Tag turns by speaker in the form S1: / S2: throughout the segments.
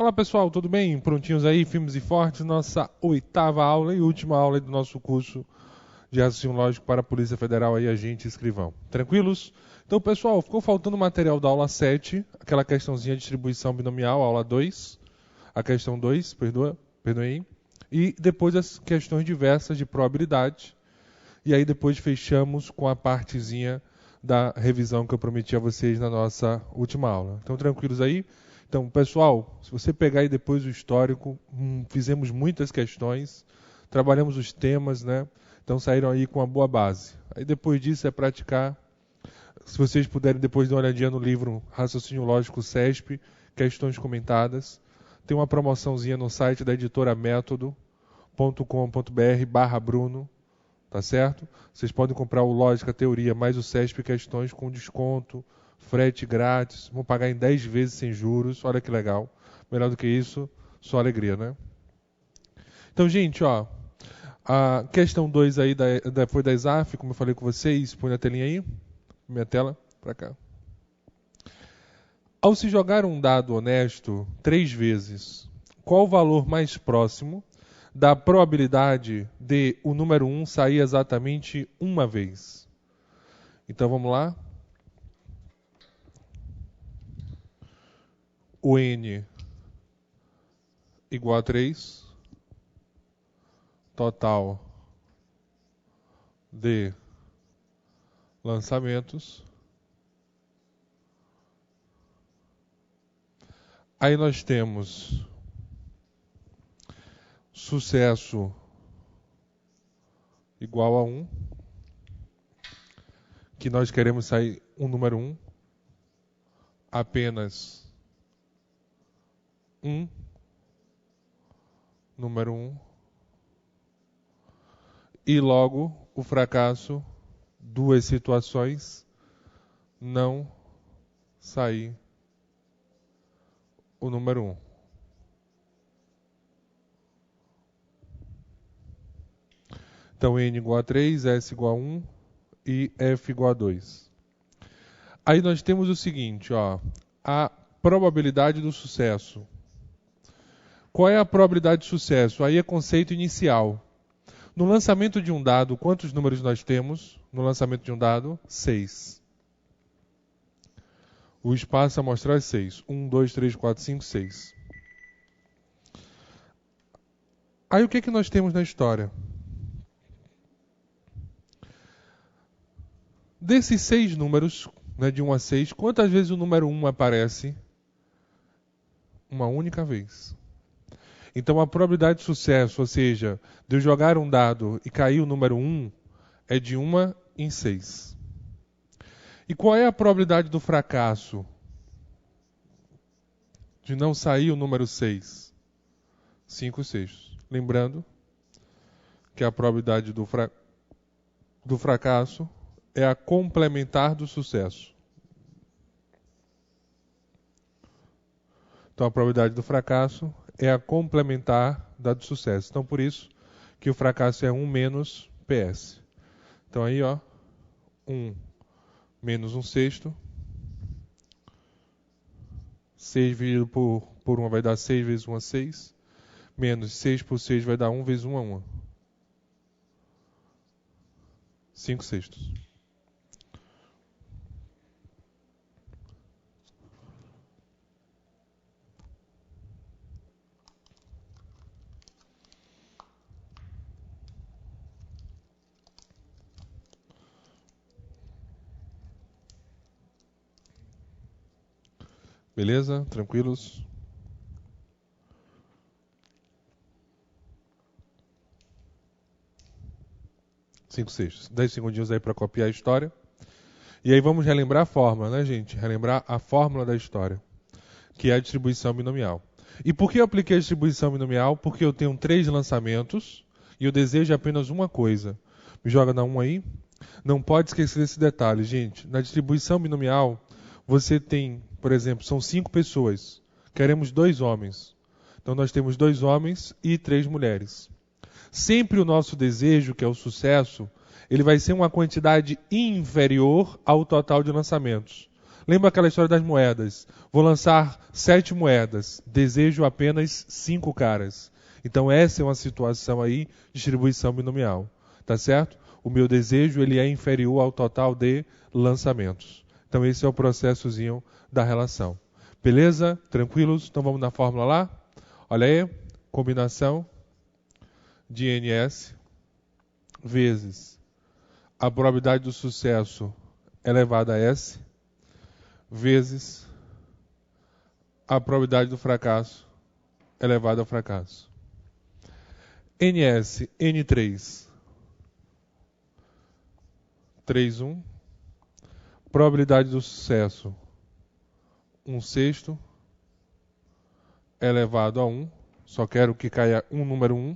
S1: Fala pessoal, tudo bem? Prontinhos aí, firmes e fortes? Nossa 8ª aula e última aula do nosso curso de raciocínio lógico para a Polícia Federal aí, agente e escrivão. Tranquilos? Então pessoal, ficou faltando o material da aula 7, aquela questãozinha de distribuição binomial, aula 2, a questão 2, perdoem, e depois as questões diversas de probabilidade, e aí depois fechamos com a partezinha da revisão que eu prometi a vocês na nossa última aula. Então tranquilos aí? Então, pessoal, se você pegar aí depois o histórico, fizemos muitas questões, trabalhamos os temas, né? Então saíram aí com uma boa base. Aí depois disso é praticar. Se vocês puderem depois dar uma olhadinha no livro Raciocínio Lógico CESP, questões comentadas. Tem uma promoçãozinha no site da editora método.com.br/Bruno, tá certo? Vocês podem comprar o Lógica Teoria mais o CESP questões com desconto, frete grátis, vão pagar em 10 vezes sem juros, olha que legal. Melhor do que isso, só alegria, né? Então, gente, ó, a questão 2 aí foi da ESAF, como eu falei com vocês, põe na telinha aí, minha tela, pra cá. Ao se jogar um dado honesto 3 vezes, qual o valor mais próximo da probabilidade de o número 1 sair exatamente uma vez? Então, vamos lá. O N igual a 3, total de lançamentos. Aí nós temos sucesso igual a 1, que nós queremos sair um número 1, apenas 1, número 1, e logo o fracasso, 2 situações, não sair o número 1. Então, N igual a 3, S igual a 1 e F igual a 2. Aí nós temos o seguinte, ó, a probabilidade do sucesso. Qual é a probabilidade de sucesso? Aí é conceito inicial. No lançamento de um dado, quantos números nós temos? No lançamento de um dado, 6. O espaço a mostrar é 6. 1, 2, 3, 4, 5, 6. Aí o que que nós temos na história? Desses 6 números, né, de 1 a 6, quantas vezes o número 1 aparece? Uma única vez. Então a probabilidade de sucesso, ou seja, de eu jogar um dado e cair o número 1, é de 1 em 6. E qual é a probabilidade do fracasso? De não sair o número 6? 5/6. Lembrando que a probabilidade do fracasso é a complementar do sucesso. Então a probabilidade do fracasso é a complementar da do sucesso. Então por isso que o fracasso é 1 menos PS. Então aí, ó, 1 menos 1/6. 6 dividido por 1 vai dar 6 vezes 1 é 6. Menos 6 por 6 vai dar 1 vezes 1 é 1. 5/6. Beleza? Tranquilos? Cinco sextos. 10 segundinhos aí para copiar a história. E aí vamos relembrar a fórmula, né, gente? Relembrar a fórmula da história, que é a distribuição binomial. E por que eu apliquei a distribuição binomial? Porque eu tenho 3 lançamentos e eu desejo apenas uma coisa. Me joga na 1 aí. Não pode esquecer desse detalhe, gente. Na distribuição binomial, você tem, por exemplo, são 5 pessoas. Queremos 2 homens. Então nós temos 2 homens e 3 mulheres. Sempre o nosso desejo, que é o sucesso, ele vai ser uma quantidade inferior ao total de lançamentos. Lembra aquela história das moedas? Vou lançar 7 moedas, desejo apenas 5 caras. Então essa é uma situação aí de distribuição binomial, tá certo? O meu desejo ele é inferior ao total de lançamentos. Então esse é o processozinho da relação. Beleza? Tranquilos? Então vamos na fórmula lá? Olha aí, combinação de NS vezes a probabilidade do sucesso elevada a S vezes a probabilidade do fracasso elevada ao fracasso. NS, N3, 3,1. Probabilidade do sucesso, 1/6 elevado a 1. Só quero que caia um número 1.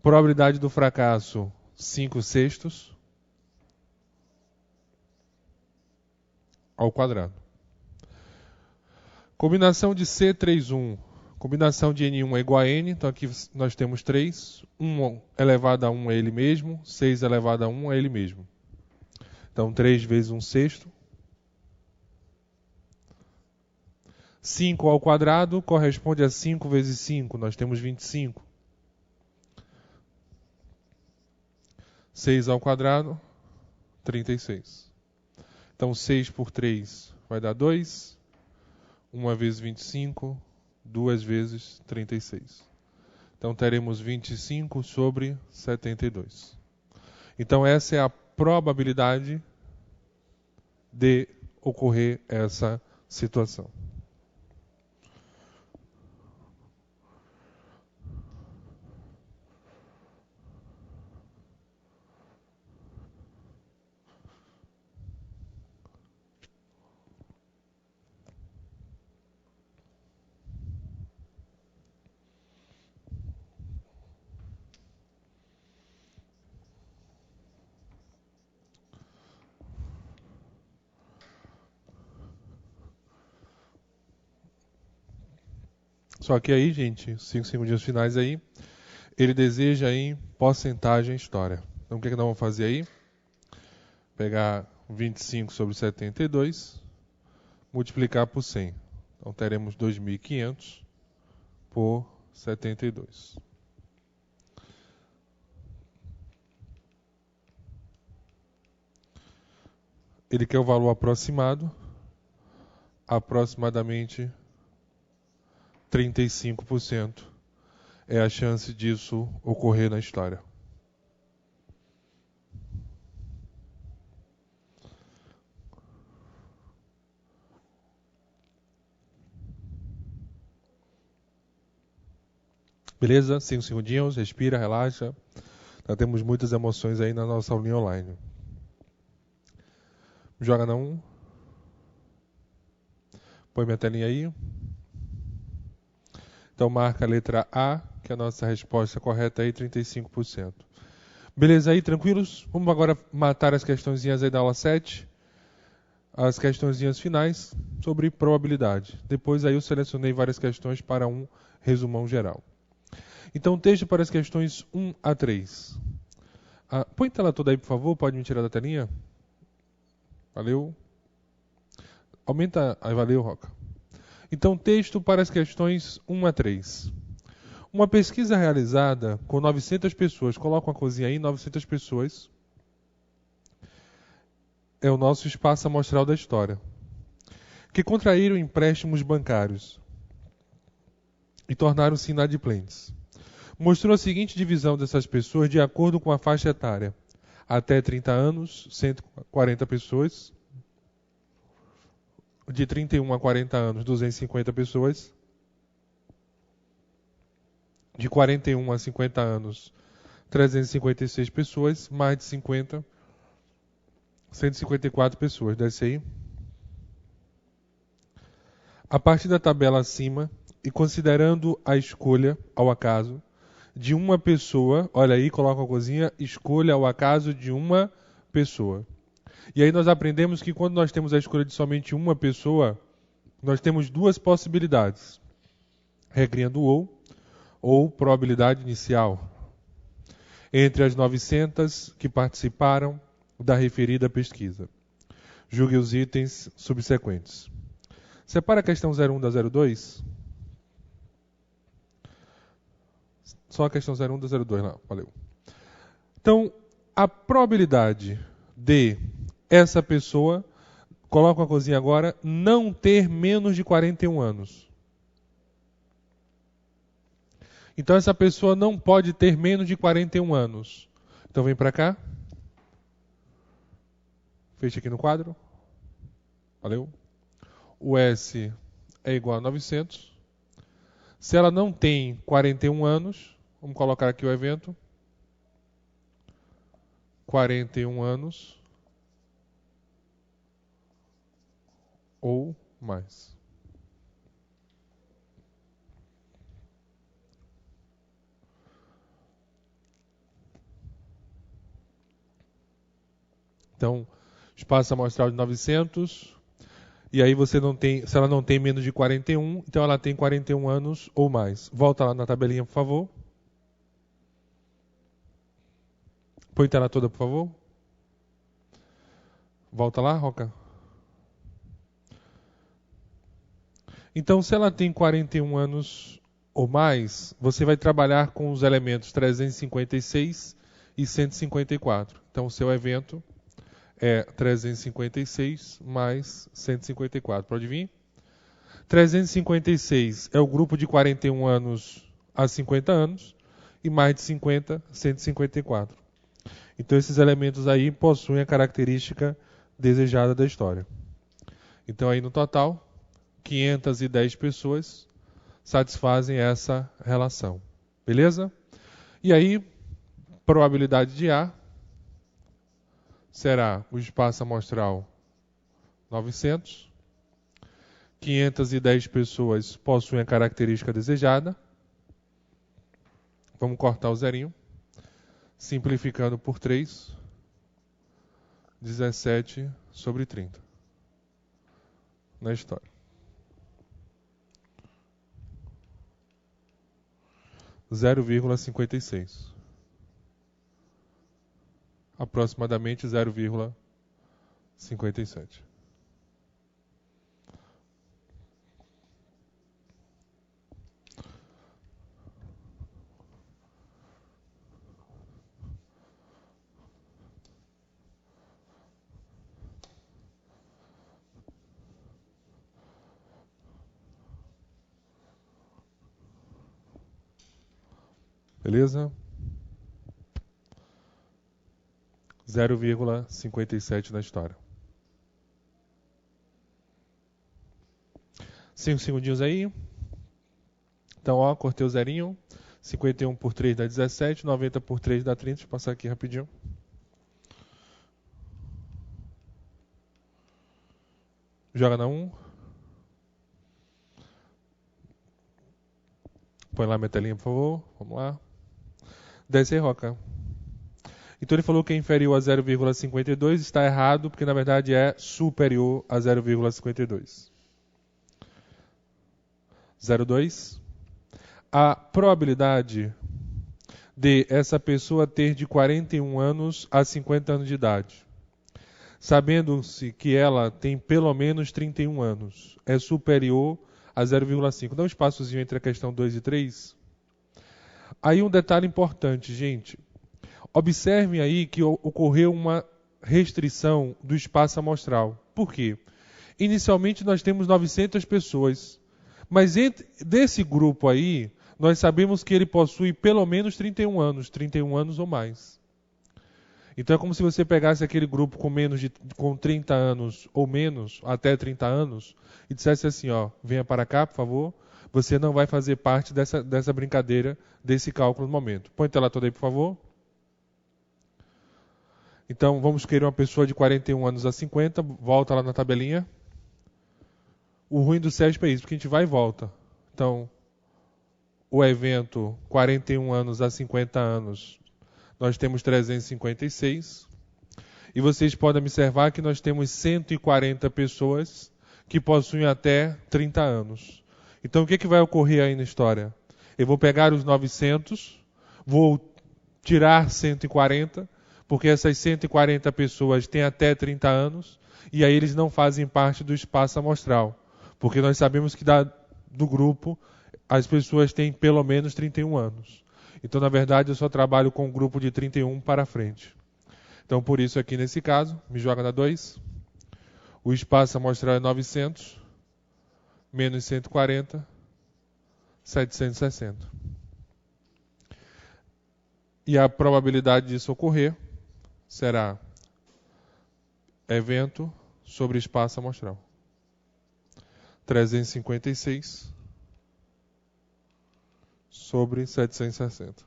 S1: Probabilidade do fracasso, 5/6 ao quadrado. Combinação de C31. Combinação de N1 é igual a N. Então aqui nós temos 3. 1 elevado a 1 é ele mesmo. 6 elevado a 1 é ele mesmo. Então 3 vezes 1/6. 5 ao quadrado corresponde a 5 vezes 5. Nós temos 25. 6 ao quadrado, 36. Então 6 por 3 vai dar 2. 1 vezes 25, 2 vezes 36. Então teremos 25 sobre 72. Então essa é a probabilidade de ocorrer essa situação. Só que aí, gente, 5 segundinhos finais aí, ele deseja em porcentagem história. Então o que nós vamos fazer aí? Pegar 25 sobre 72, multiplicar por 100. Então teremos 2.500 por 72. Ele quer o valor aproximado, aproximadamente 35% é a chance disso ocorrer na história. Beleza? 5 segundinhos, respira, relaxa. Nós temos muitas emoções aí na nossa aulinha online. Joga na 1. Põe minha telinha aí. Então marca a letra A, que é a nossa resposta correta aí, 35%. Beleza aí, tranquilos? Vamos agora matar as questõezinhas aí da aula 7. As questõezinhas finais sobre probabilidade. Depois aí eu selecionei várias questões para um resumão geral. Então texto para as questões 1 a 3. Põe a tela toda aí, por favor. Pode me tirar da telinha? Valeu. Aumenta. Valeu, Roca. Então, texto para as questões 1 a 3. Uma pesquisa realizada com 900 pessoas. Coloca uma coisinha aí, 900 pessoas. É o nosso espaço amostral da história. Que contraíram empréstimos bancários e tornaram-se inadimplentes. Mostrou a seguinte divisão dessas pessoas de acordo com a faixa etária. Até 30 anos, 140 pessoas. De 31 a 40 anos, 250 pessoas. De 41 a 50 anos, 356 pessoas. Mais de 50, 154 pessoas. Desce aí. A partir da tabela acima, e considerando a escolha ao acaso de uma pessoa, olha aí, coloca a coisinha, escolha ao acaso de uma pessoa. E aí nós aprendemos que quando nós temos a escolha de somente uma pessoa, nós temos duas possibilidades. Regrinha do ou probabilidade inicial. Entre as 900 que participaram da referida pesquisa. Julgue os itens subsequentes. Separa a questão 01 da 02. Só a questão 01 da 02 lá. Valeu. Então, a probabilidade de essa pessoa, coloca a cozinha agora, não ter menos de 41 anos. Então, essa pessoa não pode ter menos de 41 anos. Então, vem para cá. Fecha aqui no quadro. Valeu. O S é igual a 900. Se ela não tem 41 anos, vamos colocar aqui o evento. 41 anos ou mais. Então, espaço amostral de 900. E aí você não tem, se ela não tem menos de 41, então ela tem 41 anos ou mais. Volta lá na tabelinha, por favor. Põe tela toda, por favor. Volta lá, Roca. Então, se ela tem 41 anos ou mais, você vai trabalhar com os elementos 356 e 154. Então, o seu evento é 356 mais 154. Pode vir? 356 é o grupo de 41 anos a 50 anos e mais de 50, 154. Então, esses elementos aí possuem a característica desejada da história. Então, aí no total, 510 pessoas satisfazem essa relação. Beleza? E aí, probabilidade de A será o espaço amostral 900. 510 pessoas possuem a característica desejada. Vamos cortar o zerinho. Simplificando por 3. 17 sobre 30. Na história. Zero vírgula 56. Aproximadamente 0,57. Beleza? 0,57 na história. 5 segundinhos aí. Então, ó, cortei o zerinho. 51 por 3 dá 17. 90 por 3 dá 30. Deixa eu passar aqui rapidinho. Joga na 1. Põe lá a metelinha, por favor. Vamos lá. Desce aí, Roca. Então ele falou que é inferior a 0,52. Está errado, porque na verdade é superior a 0,52. 0,2. A probabilidade de essa pessoa ter de 41 anos a 50 anos de idade, sabendo-se que ela tem pelo menos 31 anos, é superior a 0,5. Dá um espaçozinho entre a questão 2 e 3. Aí um detalhe importante, gente. Observem aí que ocorreu uma restrição do espaço amostral. Por quê? Inicialmente nós temos 900 pessoas, mas desse grupo aí, nós sabemos que ele possui pelo menos 31 anos ou mais. Então é como se você pegasse aquele grupo com 30 anos ou menos, até 30 anos, e dissesse assim, ó, venha para cá, por favor, você não vai fazer parte dessa brincadeira, desse cálculo no momento. Põe a tela toda aí, por favor. Então vamos querer uma pessoa de 41 anos a 50, volta lá na tabelinha. O ruim do CESP é isso, porque a gente vai e volta. Então, o evento 41 anos a 50 anos, nós temos 356. E vocês podem observar que nós temos 140 pessoas que possuem até 30 anos. Então, o que vai ocorrer aí na história? Eu vou pegar os 900, vou tirar 140, porque essas 140 pessoas têm até 30 anos, e aí eles não fazem parte do espaço amostral, porque nós sabemos que do grupo as pessoas têm pelo menos 31 anos. Então, na verdade, eu só trabalho com um grupo de 31 para frente. Então, por isso aqui nesse caso, me joga na 2. O espaço amostral é 900, menos 140, 760. E a probabilidade disso ocorrer será evento sobre espaço amostral. 356 sobre 760.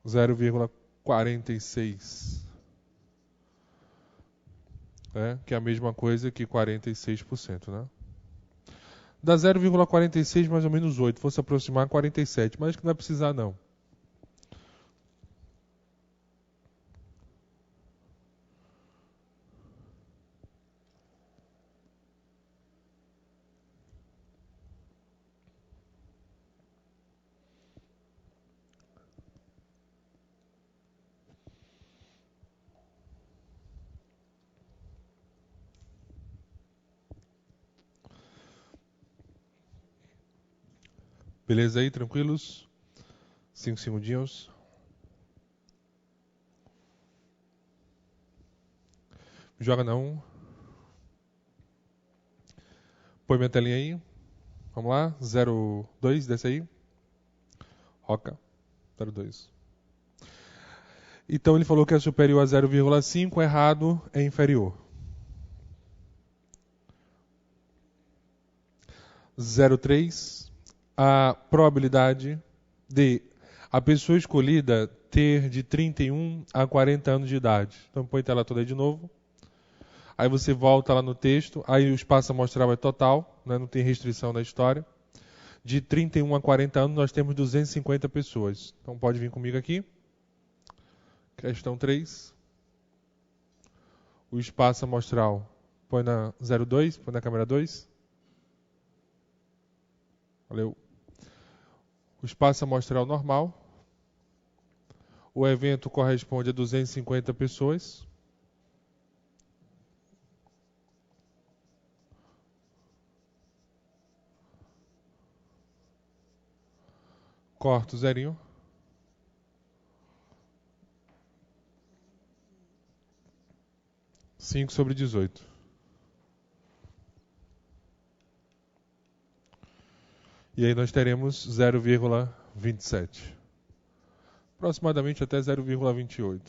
S1: 0,46. Que é a mesma coisa que 46%, né? Dá 0,46 mais ou menos 8. Fosse aproximar 47, mas acho que não vai precisar não. Beleza aí, tranquilos? 5 segundinhos. Joga na 1. Põe minha telinha aí. Vamos lá. 0,2, desce aí. Roca. 0,2. Então ele falou que é superior a 0,5, errado, é inferior. 0,3. A probabilidade de a pessoa escolhida ter de 31 a 40 anos de idade. Então põe a tela toda aí de novo. Aí você volta lá no texto, aí o espaço amostral é total, né, não tem restrição na história. De 31 a 40 anos nós temos 250 pessoas. Então pode vir comigo aqui. Questão 3. O espaço amostral põe na 02, põe na câmera 2. Valeu. O espaço amostral normal. O evento corresponde a 250 pessoas. Corto o zerinho. Cinco sobre 18. E aí nós teremos 0,27. Aproximadamente até 0,28.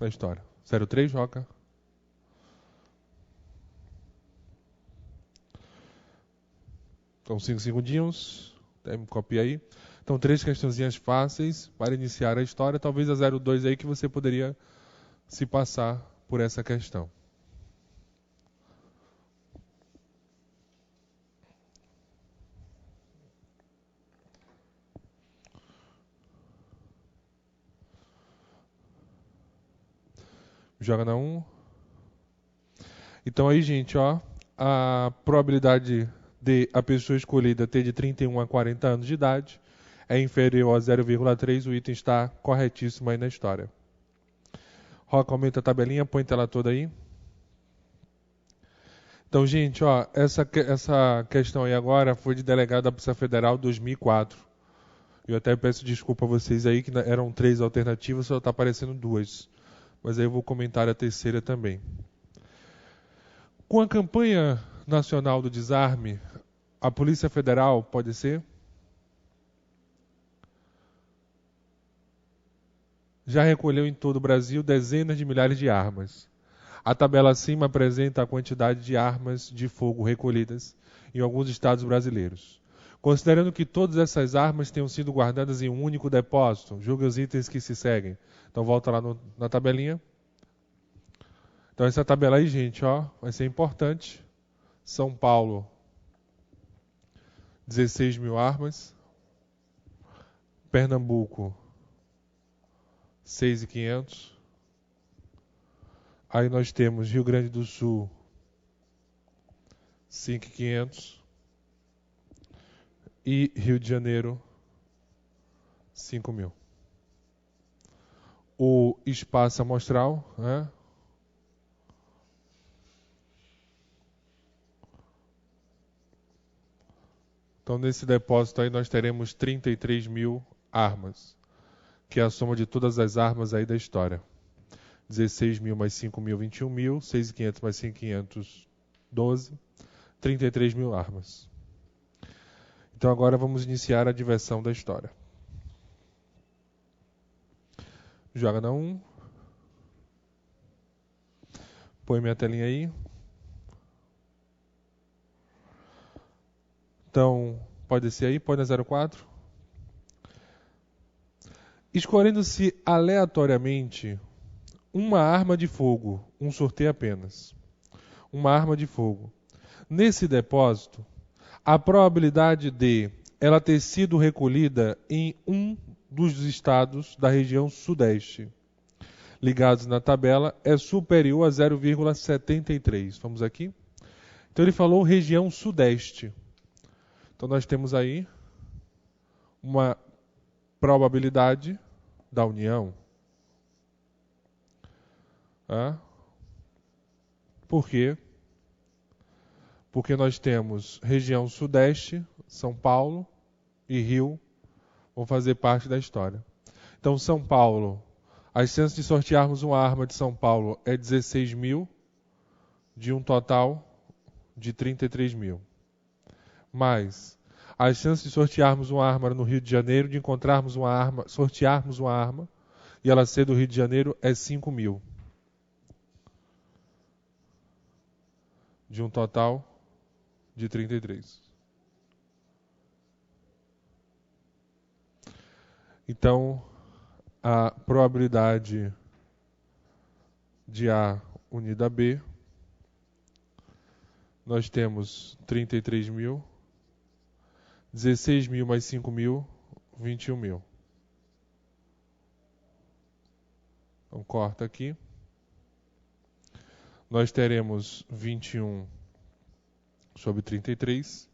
S1: Na história. 0,3, Joca. Então, 5 segundinhos. Copia aí. Então, 3 questãozinhas fáceis para iniciar a história. Talvez a 0,2 aí que você poderia se passar por essa questão. Joga na 1. Então aí, gente, ó, a probabilidade de a pessoa escolhida ter de 31 a 40 anos de idade é inferior a 0,3. O item está corretíssimo aí na história. Roca, aumenta a tabelinha, põe a tela toda aí. Então, gente, ó, essa questão aí agora foi de delegado da Polícia Federal 2004. Eu até peço desculpa a vocês aí, que eram 3 alternativas, só está aparecendo 2. Mas aí eu vou comentar a terceira também. Com a campanha nacional do desarme, a Polícia Federal pode ser? Já recolheu em todo o Brasil dezenas de milhares de armas. A tabela acima apresenta a quantidade de armas de fogo recolhidas em alguns estados brasileiros. Considerando que todas essas armas tenham sido guardadas em um único depósito, julgue os itens que se seguem. Então volta lá na tabelinha. Então essa tabela aí, gente, ó, vai ser importante. São Paulo, 16 mil armas. Pernambuco, 6.500. Aí nós temos Rio Grande do Sul, 5.500. E Rio de Janeiro, 5.000. o espaço amostral, né? Então, nesse depósito aí, nós teremos 33 mil armas, que é a soma de todas as armas aí da história. 16 mil mais 5 mil, 21 mil, 6.500 mais 5.500, 12, 33 mil armas. Então, agora vamos iniciar a diversão da história. Joga na 1. Põe minha telinha aí. Então, pode descer aí, põe na 04. Escolhendo-se aleatoriamente uma arma de fogo, um sorteio apenas. Uma arma de fogo. Nesse depósito, a probabilidade de ela ter sido recolhida em um dos estados da região sudeste, ligados na tabela, é superior a 0,73. Vamos aqui? Então ele falou região sudeste. Então nós temos aí uma probabilidade da união. Por quê? Porque nós temos região sudeste, São Paulo e Rio vão fazer parte da história. Então São Paulo, as chances de sortearmos uma arma de São Paulo é 16 mil, de um total de 33 mil. Mais as chances de sortearmos uma arma no Rio de Janeiro, de encontrarmos uma arma, sortearmos uma arma, e ela ser do Rio de Janeiro, é 5 mil. De um total de 33. Então, a probabilidade de A unida a B, nós temos 33 mil, 16 mil mais 5 mil, 21 mil. Então, corta aqui. Nós teremos 21 sobre 33,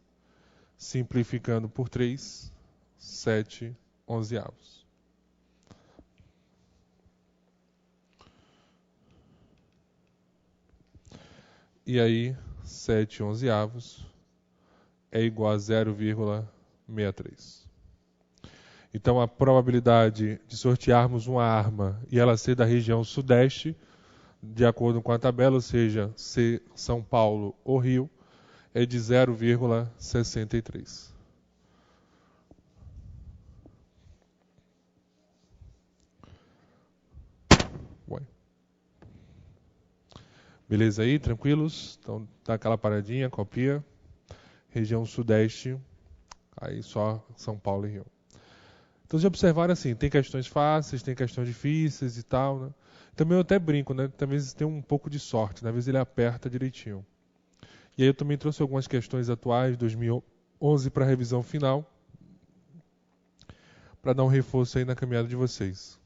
S1: simplificando por 3, 7 onzeavos. E aí, 7 onzeavos é igual a 0,63. Então, a probabilidade de sortearmos uma arma e ela ser da região sudeste, de acordo com a tabela, ou seja, ser São Paulo ou Rio, é de 0,63. Beleza aí? Tranquilos? Então, dá aquela paradinha, copia. Região sudeste, aí só São Paulo e Rio. Então, já observaram assim, tem questões fáceis, tem questões difíceis e tal, né? Também eu até brinco, né? Talvez tem um pouco de sorte, né? Às vezes ele aperta direitinho. E aí eu também trouxe algumas questões atuais, 2011, para revisão final, para dar um reforço aí na caminhada de vocês.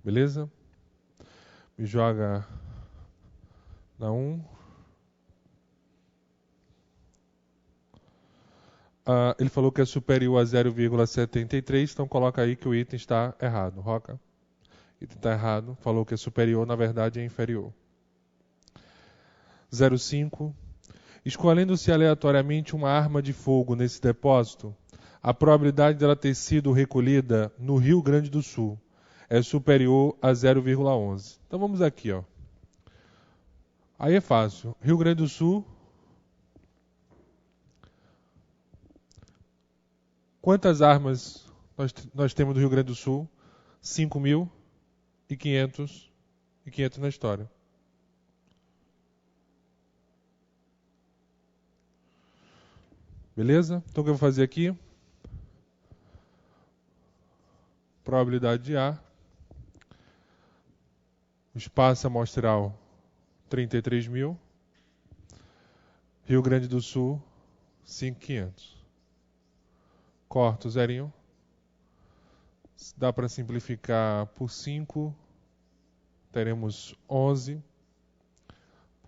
S1: Beleza? Me joga na 1. Ele falou que é superior a 0,73, então coloca aí que o item está errado. Roca. O item está errado. Falou que é superior, na verdade é inferior. 0,5. Escolhendo-se aleatoriamente uma arma de fogo nesse depósito, a probabilidade dela ter sido recolhida no Rio Grande do Sul é superior a 0,11. Então vamos aqui, ó. Aí é fácil. Rio Grande do Sul. Quantas armas nós temos do Rio Grande do Sul? 5.500 e 500 na história. Beleza? Então o que eu vou fazer aqui? Probabilidade de A. O espaço amostral 33 mil. Rio Grande do Sul 5.500. Corto o zerinho. Dá para simplificar por 5. Teremos 11.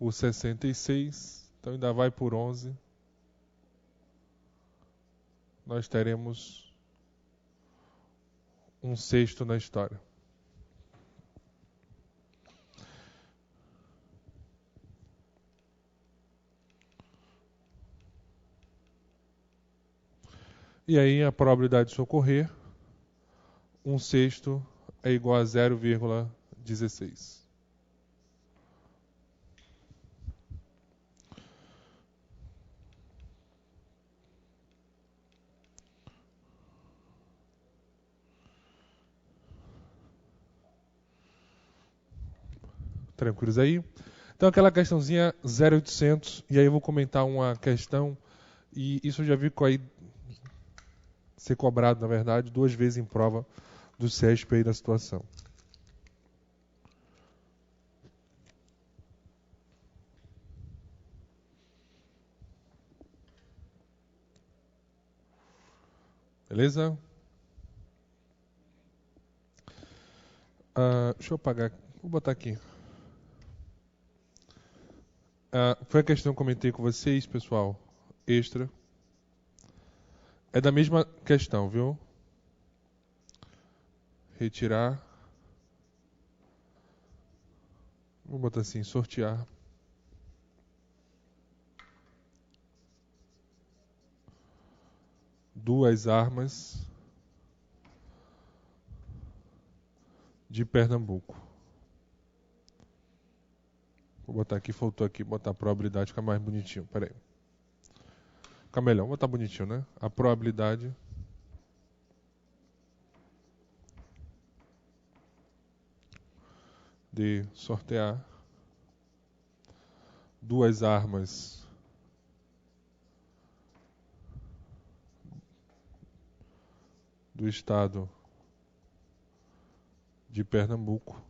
S1: por 66, então ainda vai por 11. Nós teremos um sexto na história. E aí a probabilidade disso ocorrer, um sexto é igual a 0,16. Tranquilos aí? Então aquela questãozinha 0800, e aí eu vou comentar uma questão, e isso eu já vi aí ser cobrado, na verdade, 2 vezes em prova do CESP aí da situação. Beleza? Deixa eu apagar. Vou botar aqui. Foi a questão que eu comentei com vocês, pessoal. Extra. É da mesma questão, viu? Retirar. Vou botar assim, sortear. Duas armas de Pernambuco. Vou botar aqui, faltou aqui, botar a probabilidade, fica mais bonitinho. Pera aí. Fica melhor, vou botar bonitinho, né? A probabilidade de sortear duas armas do estado de Pernambuco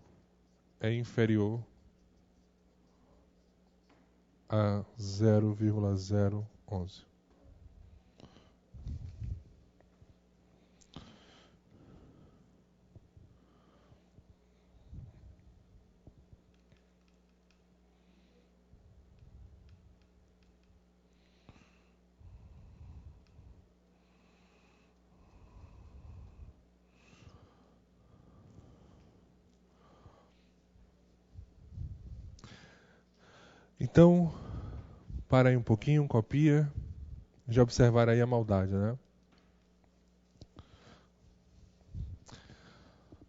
S1: é inferior a 0,011. Então, para aí um pouquinho, copia. Já observaram aí a maldade, né?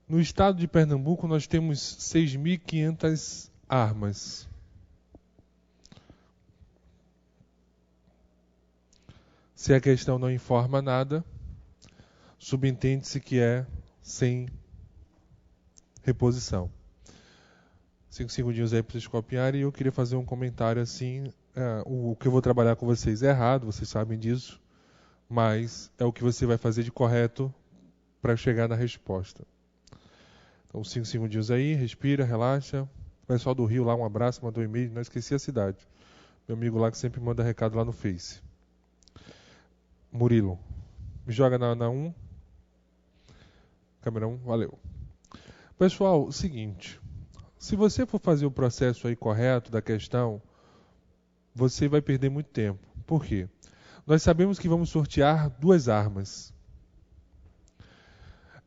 S1: No estado de Pernambuco, nós temos 6.500 armas. Se a questão não informa nada, subentende-se que é sem reposição. 5 segundinhos aí para vocês copiarem, e eu queria fazer um comentário assim. O que eu vou trabalhar com vocês é errado, vocês sabem disso, mas é o que você vai fazer de correto para chegar na resposta. Então, 5 segundinhos aí, respira, relaxa. O pessoal do Rio lá, um abraço, mandou um e-mail, não esqueci a cidade. Meu amigo lá que sempre manda recado lá no Face. Murilo, me joga na 1. Câmera 1, valeu. Pessoal, o seguinte, se você for fazer o processo aí correto da questão, você vai perder muito tempo. Por quê? Nós sabemos que vamos sortear duas armas.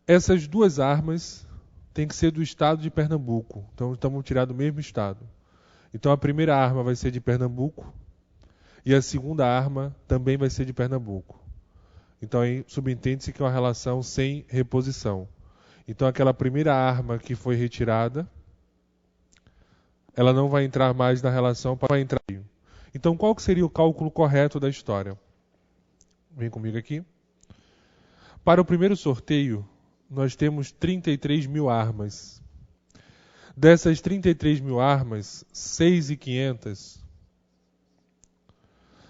S1: Essas duas armas têm que ser do estado de Pernambuco. Então, estamos tirando do mesmo estado. Então, a primeira arma vai ser de Pernambuco e a segunda arma também vai ser de Pernambuco. Então, aí subentende-se que é uma relação sem reposição. Então, aquela primeira arma que foi retirada, ela não vai entrar mais na relação para entrar. Então, qual que seria o cálculo correto da história? Vem comigo aqui. Para o primeiro sorteio, nós temos 33.000 armas. Dessas 33.000 armas, 6.500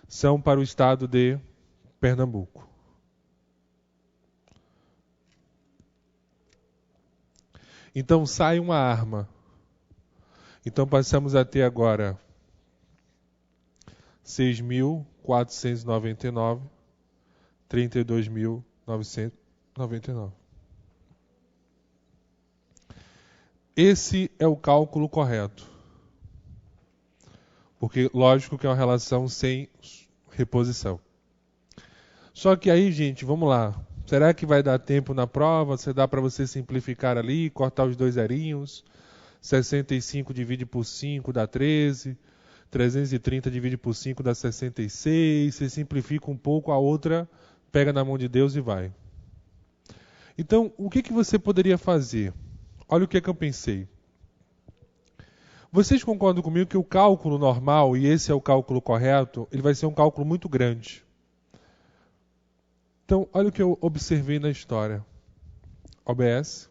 S1: são para o estado de Pernambuco. Então sai uma arma. Então passamos a ter agora 6.499, 32.999. Esse é o cálculo correto. Porque, lógico que é uma relação sem reposição. Só que aí, gente, vamos lá. Será que vai dar tempo na prova? Se dá para você simplificar ali, cortar os dois zerinhos? 65 divide por 5 dá 13. 330 divide por 5 dá 66. Você simplifica um pouco, a outra pega na mão de Deus e vai. Então, o que você poderia fazer? Olha o que é que eu pensei. Vocês concordam comigo que o cálculo normal, e esse é o cálculo correto, ele vai ser um cálculo muito grande. Então, olha o que eu observei na história. OBS.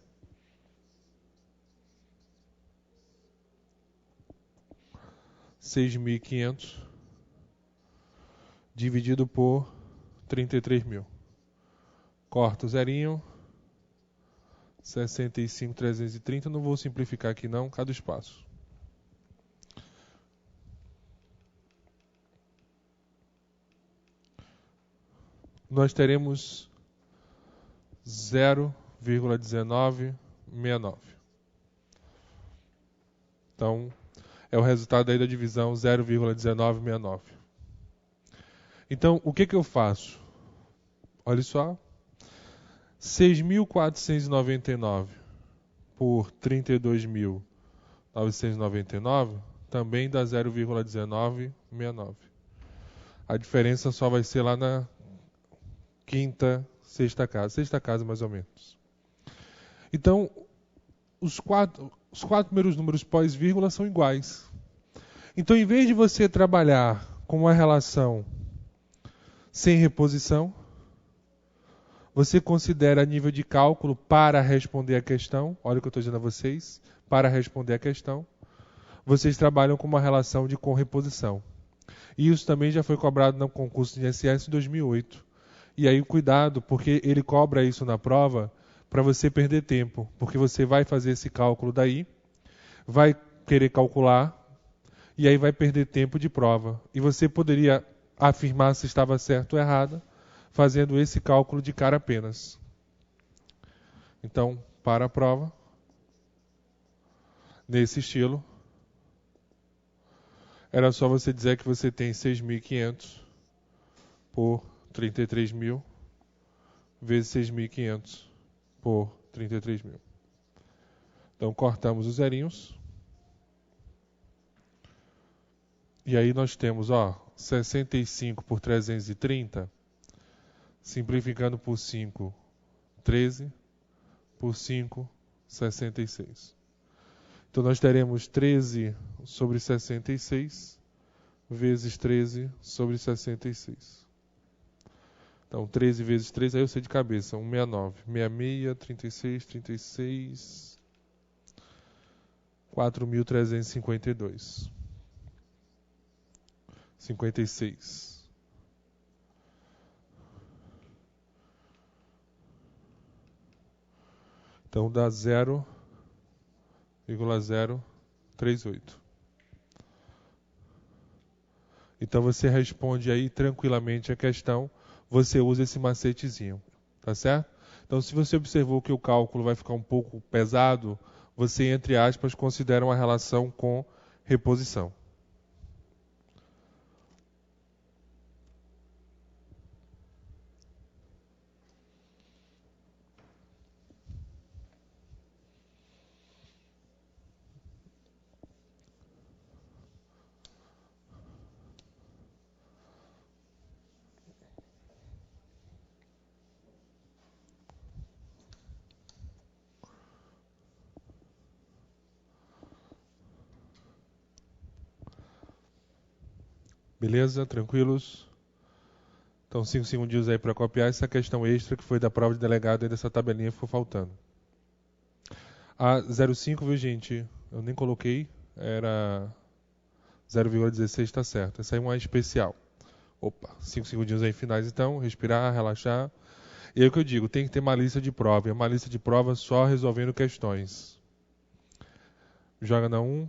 S1: $6.500 dividido por 33.000. Corta o zerinho. 65.330. Não vou simplificar aqui não, cada espaço. Nós teremos 0,1969. Então, é o resultado aí da divisão 0,1969. Então, o que eu faço? Olha só. 6.499 por 32.999 também dá 0,1969. A diferença só vai ser lá na quinta, sexta casa mais ou menos. Então, os quatro primeiros números pós-vírgula são iguais. Então, em vez de você trabalhar com uma relação sem reposição, você considera nível de cálculo para responder a questão. Olha o que eu estou dizendo a vocês. Para responder a questão, vocês trabalham com uma relação com reposição. E isso também já foi cobrado no concurso de INSS em 2008. E aí, cuidado, porque ele cobra isso na prova para você perder tempo. Porque você vai fazer esse cálculo daí, vai querer calcular, e aí vai perder tempo de prova. E você poderia afirmar se estava certo ou errado, fazendo esse cálculo de cara apenas. Então, para a prova, nesse estilo, era só você dizer que você tem 6.500 por 33.000 vezes 6.500 por 33.000. Então, cortamos os zerinhos. E aí nós temos, 65 por 330, simplificando por 5, 13, por 5, 66. Então nós teremos 13 sobre 66 vezes 13 sobre 66. Então 13 vezes 3, aí eu sei de cabeça, 169. 66, 36, 36, 4.352. 56. Então dá 0,038. Então você responde aí tranquilamente a questão, você usa esse macetezinho, tá certo? Então se você observou que o cálculo vai ficar um pouco pesado, você, entre aspas, considera uma relação com reposição. Beleza? Tranquilos? Então 5 segundinhos aí para copiar essa questão extra que foi da prova de delegado e dessa tabelinha ficou faltando. A 0,5, viu, gente? Eu nem coloquei, era 0,16, está certo. Essa aí é uma especial. Opa, 5 segundinhos aí finais então, respirar, relaxar. E aí o que eu digo, tem que ter uma lista de prova. E uma lista de prova só resolvendo questões. Joga na 1.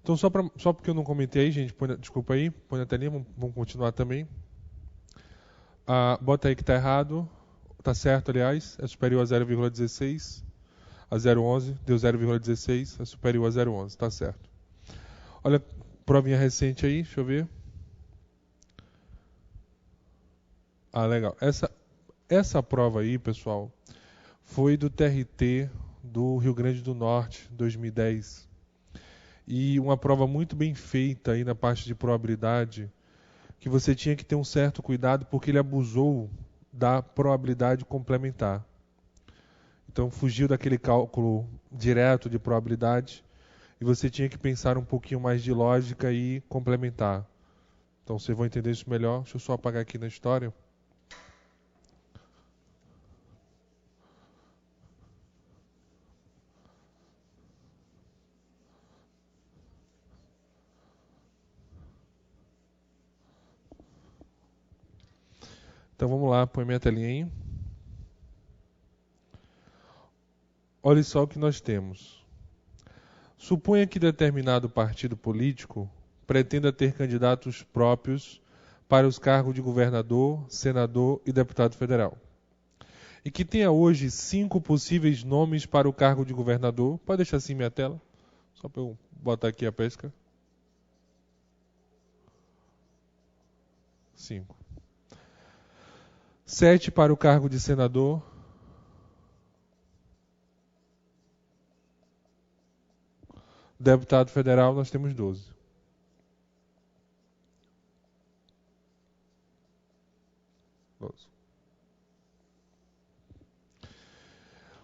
S1: Então só porque eu não comentei aí, gente, desculpa aí, põe na telinha, vamos continuar também. Bota aí que está errado. Está certo, aliás, é superior a 0,16. A 0,11 deu 0,16, é superior a 0,11, está certo. Olha, provinha recente aí, deixa eu ver. Ah, legal. Essa prova aí, pessoal, foi do TRT do Rio Grande do Norte, 2010. E uma prova muito bem feita aí na parte de probabilidade, que você tinha que ter um certo cuidado porque ele abusou da probabilidade complementar. Então fugiu daquele cálculo direto de probabilidade e você tinha que pensar um pouquinho mais de lógica e complementar. Então vocês vão entender isso melhor. Deixa eu só apagar aqui na história. Então vamos lá, põe minha telinha aí. Olha só o que nós temos. Suponha que determinado partido político pretenda ter candidatos próprios para os cargos de governador, senador e deputado federal. E que tenha hoje 5 possíveis nomes para o cargo de governador. Pode deixar assim minha tela? Só para eu botar aqui a pesca. 5. 7 para o cargo de senador. Deputado federal, nós temos 12.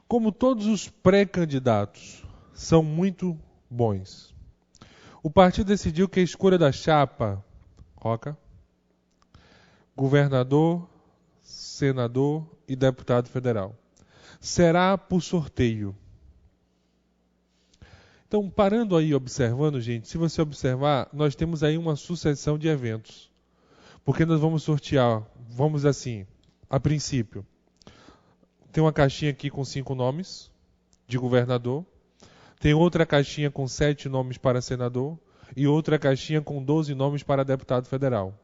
S1: Como todos os pré-candidatos são muito bons, o partido decidiu que a escolha da chapa, governador, senador e deputado federal, será por sorteio. Então, parando aí, observando, gente, se você observar, nós temos aí uma sucessão de eventos. Porque nós vamos sortear, vamos assim, a princípio, tem uma caixinha aqui com 5 nomes de governador, tem outra caixinha com 7 nomes para senador e outra caixinha com 12 nomes para deputado federal.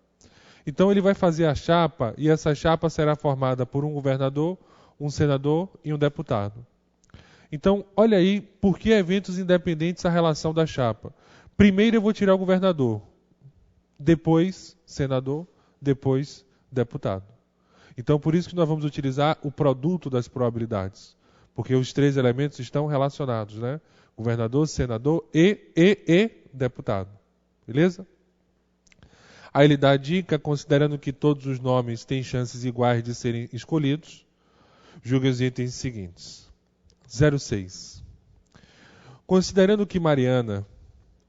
S1: Então ele vai fazer a chapa e essa chapa será formada por um governador, um senador e um deputado. Então, olha aí por que eventos independentes a relação da chapa. Primeiro eu vou tirar o governador, depois senador, depois deputado. Então, por isso que nós vamos utilizar o produto das probabilidades, porque os 3 elementos estão relacionados, né? Governador, senador e deputado. Beleza? Aí ele dá a dica, considerando que todos os nomes têm chances iguais de serem escolhidos, julgue os itens seguintes. 06. Considerando que Mariana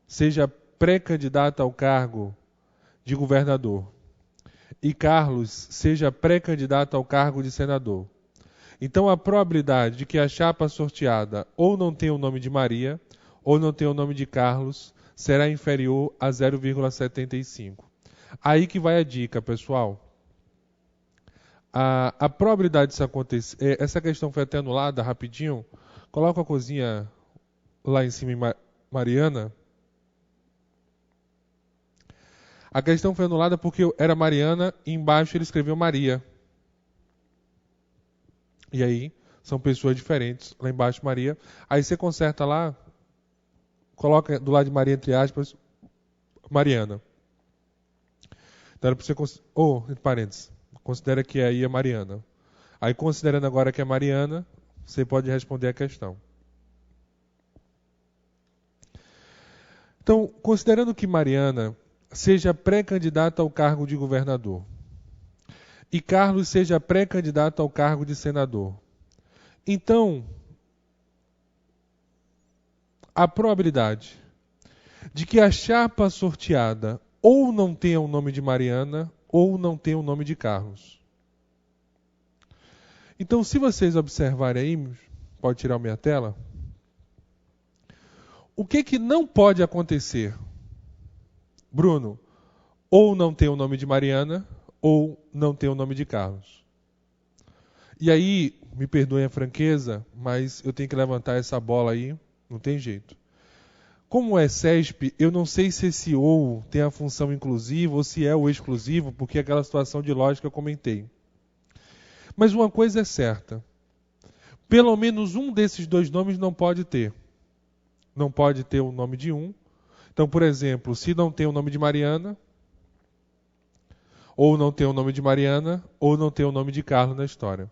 S1: seja pré-candidata ao cargo de governador e Carlos seja pré-candidato ao cargo de senador, então a probabilidade de que a chapa sorteada ou não tenha o nome de Maria ou não tenha o nome de Carlos será inferior a 0,75. Aí que vai a dica, pessoal. A probabilidade disso acontecer... Essa questão foi até anulada, rapidinho. Coloca a cozinha lá em cima em Mariana. A questão foi anulada porque era Mariana e embaixo ele escreveu Maria. E aí, são pessoas diferentes. Lá embaixo, Maria. Aí você conserta lá, coloca do lado de Maria, entre aspas, Mariana. Então era para você... entre parênteses. Considera que aí é Mariana. Aí, considerando agora que é Mariana, você pode responder a questão. Então, considerando que Mariana seja pré-candidata ao cargo de governador e Carlos seja pré-candidato ao cargo de senador, então, a probabilidade de que a chapa sorteada ou não tenha o nome de Mariana ou não tenha o nome de Carlos. Então, se vocês observarem aí, pode tirar a minha tela, o que não pode acontecer? Bruno, ou não tem o nome de Mariana, ou não tem o nome de Carlos. E aí, me perdoem a franqueza, mas eu tenho que levantar essa bola aí, não tem jeito. Como é CESP, eu não sei se esse ou tem a função inclusiva ou se é o exclusivo, porque é aquela situação de lógica que eu comentei. Mas uma coisa é certa. Pelo menos um desses 2 nomes não pode ter. Não pode ter o nome de um, Então, por exemplo, se não tem o nome de Mariana, ou não tem o nome de Mariana, ou não tem o nome de Carlos na história.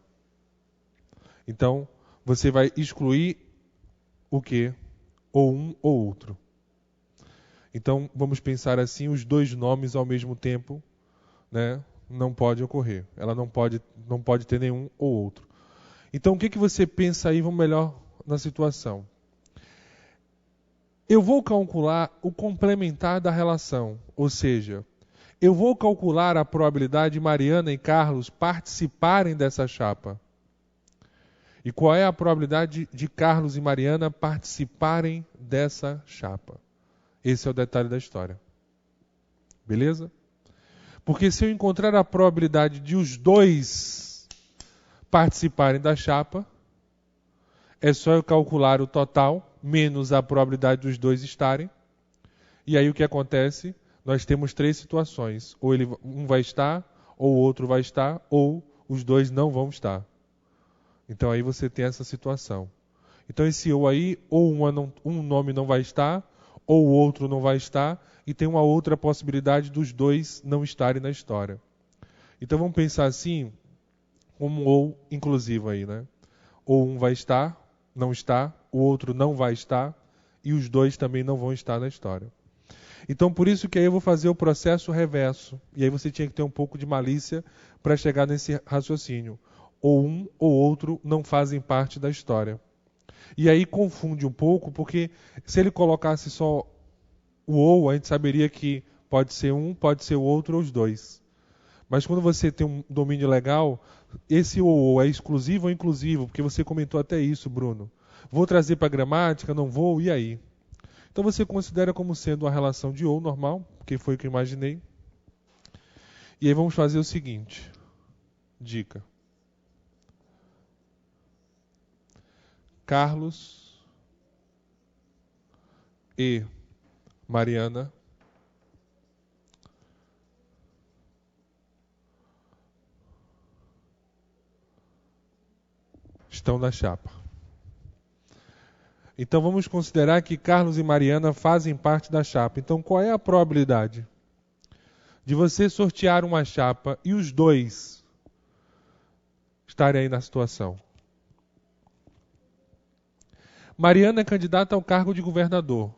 S1: Então, você vai excluir o quê? Ou um ou outro. Então, vamos pensar assim, os dois nomes ao mesmo tempo, né? Não pode ocorrer. Ela não pode ter nenhum ou outro. Então, o que você pensa aí, vamos melhor na situação? Eu vou calcular o complementar da relação, ou seja, eu vou calcular a probabilidade de Mariana e Carlos participarem dessa chapa. E qual é a probabilidade de Carlos e Mariana participarem dessa chapa? Esse é o detalhe da história. Beleza? Porque se eu encontrar a probabilidade de os dois participarem da chapa, é só eu calcular o total, menos a probabilidade dos dois estarem. E aí o que acontece? Nós temos três situações. Ou um vai estar, ou o outro vai estar, ou os dois não vão estar. Então aí você tem essa situação. Então esse ou aí, ou um nome não vai estar, ou o outro não vai estar, e tem uma outra possibilidade dos dois não estarem na história. Então vamos pensar assim, como ou inclusivo aí, né? Ou um vai estar, não está, o outro não vai estar, e os dois também não vão estar na história. Então por isso que aí eu vou fazer o processo reverso, e aí você tinha que ter um pouco de malícia para chegar nesse raciocínio. Ou um ou outro não fazem parte da história. E aí confunde um pouco, porque se ele colocasse só o ou, a gente saberia que pode ser um, pode ser o outro ou os dois. Mas quando você tem um domínio legal, esse ou é exclusivo ou inclusivo? Porque você comentou até isso, Bruno. Vou trazer para a gramática, não vou, e aí? Então você considera como sendo uma relação de ou normal, porque foi o que eu imaginei. E aí vamos fazer o seguinte. Dica. Carlos e Mariana estão na chapa. Então vamos considerar que Carlos e Mariana fazem parte da chapa. Então qual é a probabilidade de você sortear uma chapa e os dois estarem aí na situação? Mariana é candidata ao cargo de governador.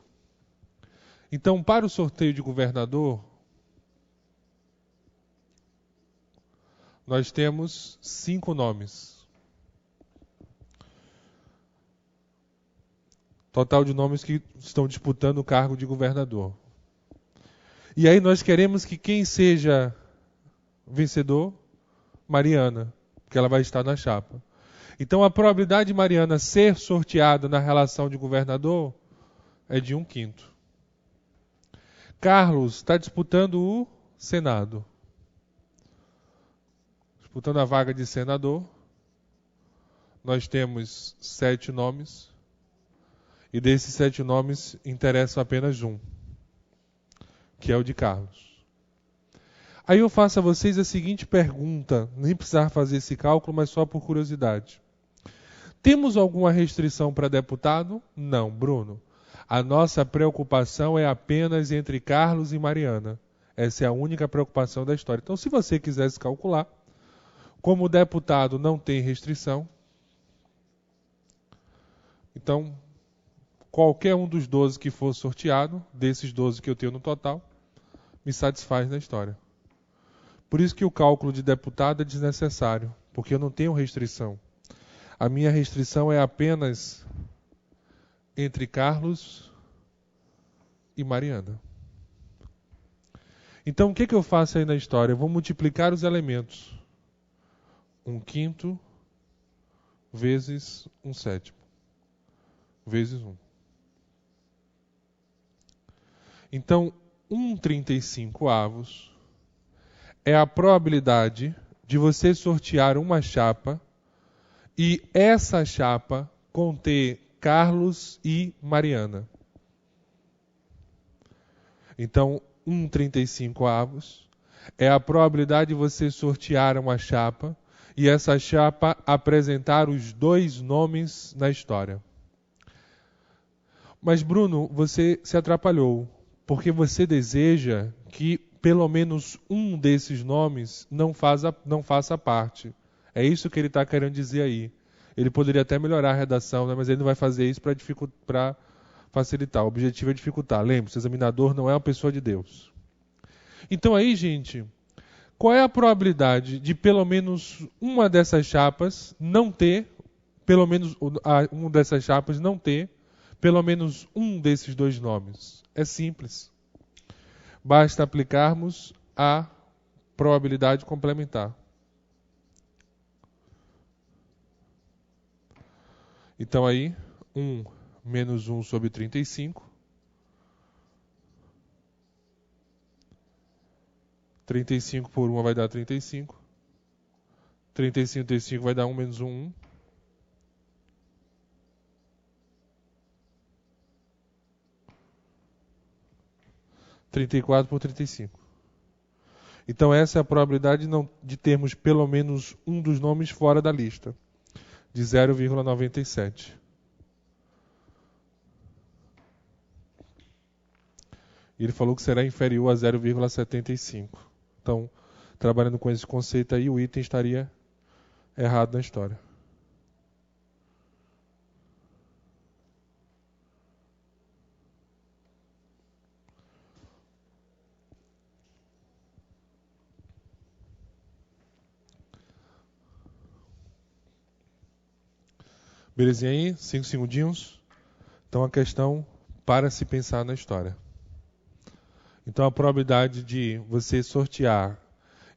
S1: Então, para o sorteio de governador, nós temos 5 nomes. Total de nomes que estão disputando o cargo de governador. E aí nós queremos que quem seja vencedor? Mariana, porque ela vai estar na chapa. Então a probabilidade de Mariana ser sorteada na relação de governador é de 1/5. Carlos está disputando o Senado. Disputando a vaga de senador. Nós temos 7 nomes. E desses 7 nomes interessa apenas um, que é o de Carlos. Aí eu faço a vocês a seguinte pergunta, nem precisar fazer esse cálculo, mas só por curiosidade. Temos alguma restrição para deputado? Não, Bruno. A nossa preocupação é apenas entre Carlos e Mariana. Essa é a única preocupação da história. Então, se você quisesse calcular, como deputado não tem restrição, então qualquer um dos 12 que for sorteado, desses 12 que eu tenho no total, me satisfaz na história. Por isso que o cálculo de deputado é desnecessário, porque eu não tenho restrição. A minha restrição é apenas entre Carlos e Mariana. Então, o que eu faço aí na história? Eu vou multiplicar os elementos. 1/5 vezes 1/7 vezes 1. Então, 1/35 é a probabilidade de você sortear uma chapa e essa chapa conter Carlos e Mariana. Então, 1/35 é a probabilidade de você sortear uma chapa e essa chapa apresentar os dois nomes na história. Mas, Bruno, você se atrapalhou. porque você deseja que pelo menos um desses nomes não faça parte. É isso que ele está querendo dizer aí. Ele poderia até melhorar a redação, né, mas ele não vai fazer isso para facilitar. O objetivo é dificultar. Lembre-se, o examinador não é uma pessoa de Deus. Então aí, gente, qual é a probabilidade de pelo menos uma dessas chapas não ter, pelo menos uma dessas chapas não ter, pelo menos um desses dois nomes? É simples. Basta aplicarmos a probabilidade complementar. Então aí, 1 menos 1 sobre 35. 35 por 1 vai dar 35. 35 × 5 vai dar 1 menos 1, 1. Trinta e quatro por 35. Então essa é a probabilidade de termos pelo menos um dos nomes fora da lista, de 0,97. E ele falou que será inferior a 0,75. Então, trabalhando com esse conceito aí, o item estaria errado na história. Belezinha aí? 5 segundinhos. Então a questão para se pensar na história. Então a probabilidade de você sortear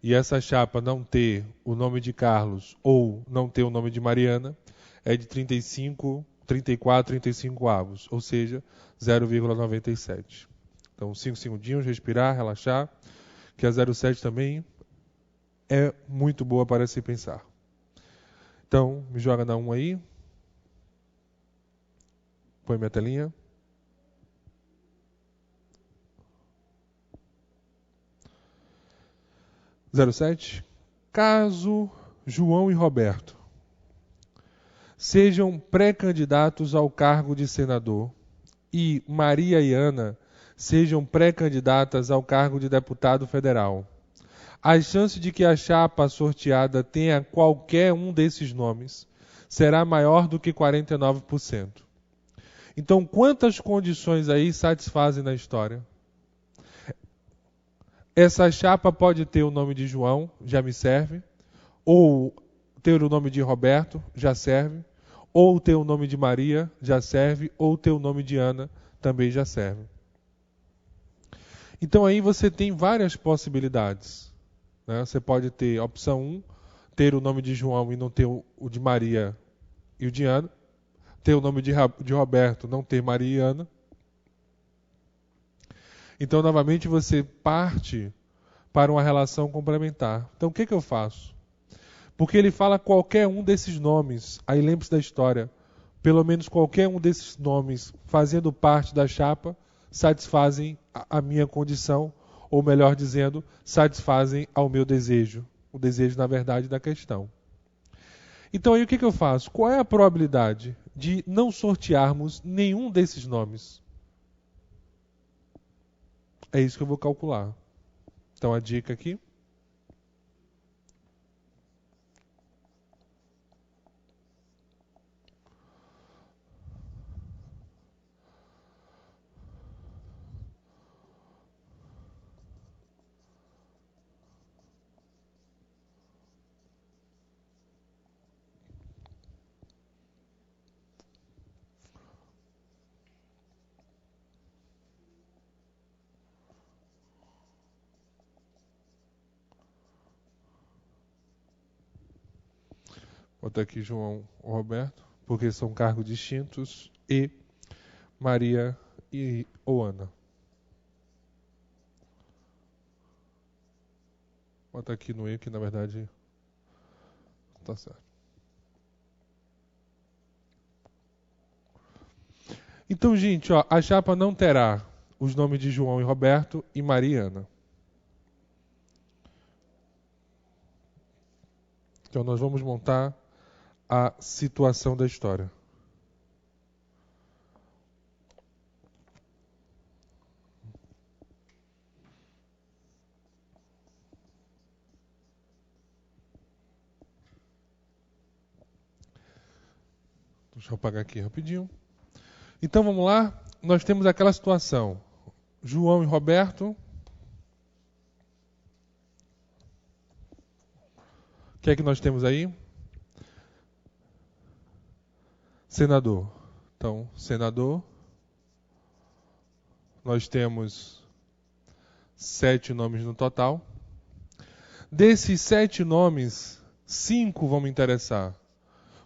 S1: e essa chapa não ter o nome de Carlos ou não ter o nome de Mariana é de 34, 35 avos, ou seja, 0,97. Então 5 segundinhos, respirar, relaxar, que a 0,7 também é muito boa para se pensar. Então, me joga na 1 aí. Põe minha telinha. Zero sete. Caso João e Roberto sejam pré-candidatos ao cargo de senador e Maria e Ana sejam pré-candidatas ao cargo de deputado federal, a chance de que a chapa sorteada tenha qualquer um desses nomes será maior do que 49%. Então, quantas condições aí satisfazem na história? Essa chapa pode ter o nome de João, já me serve, ou ter o nome de Roberto, já serve, ou ter o nome de Maria, já serve, ou ter o nome de Ana, também já serve. Então aí você tem várias possibilidades, né? Você pode ter opção 1, ter o nome de João e não ter o de Maria e o de Ana, ter o nome de Roberto, não ter Maria e Ana. Então, novamente, você parte para uma relação complementar. Então, o que eu faço? Porque ele fala qualquer um desses nomes, aí lembre-se da história, pelo menos qualquer um desses nomes fazendo parte da chapa, satisfazem a minha condição, ou melhor dizendo, satisfazem ao meu desejo. O desejo, na verdade, da questão. Então, aí o que eu faço? Qual é a probabilidade de não sortearmos nenhum desses nomes? É isso que eu vou calcular. Então, a dica aqui. Vou botar aqui João ou Roberto, porque são cargos distintos, e Maria ou Ana. Vou botar aqui no E, que na verdade está certo. Então, gente, ó, a chapa não terá os nomes de João e Roberto e Maria e Ana. Então, nós vamos montar a situação da história. Deixa eu apagar aqui rapidinho. Então vamos lá. Nós temos aquela situação. João e Roberto. O que é que nós temos aí? Senador. Então, senador. Nós temos 7 nomes no total. Desses 7 nomes, 5 vão me interessar.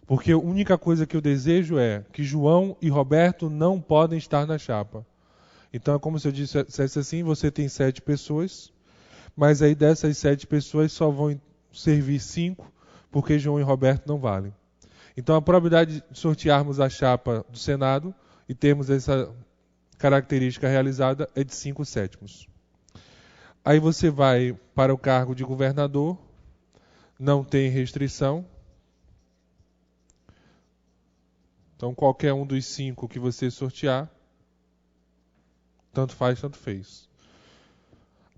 S1: Porque a única coisa que eu desejo é que João e Roberto não podem estar na chapa. Então é como se eu dissesse assim, você tem 7 pessoas, mas aí dessas 7 pessoas só vão servir 5, porque João e Roberto não valem. Então a probabilidade de sortearmos a chapa do Senado e termos essa característica realizada é de 5/7. Aí você vai para o cargo de governador, não tem restrição. Então qualquer um dos 5 que você sortear, tanto faz, tanto fez.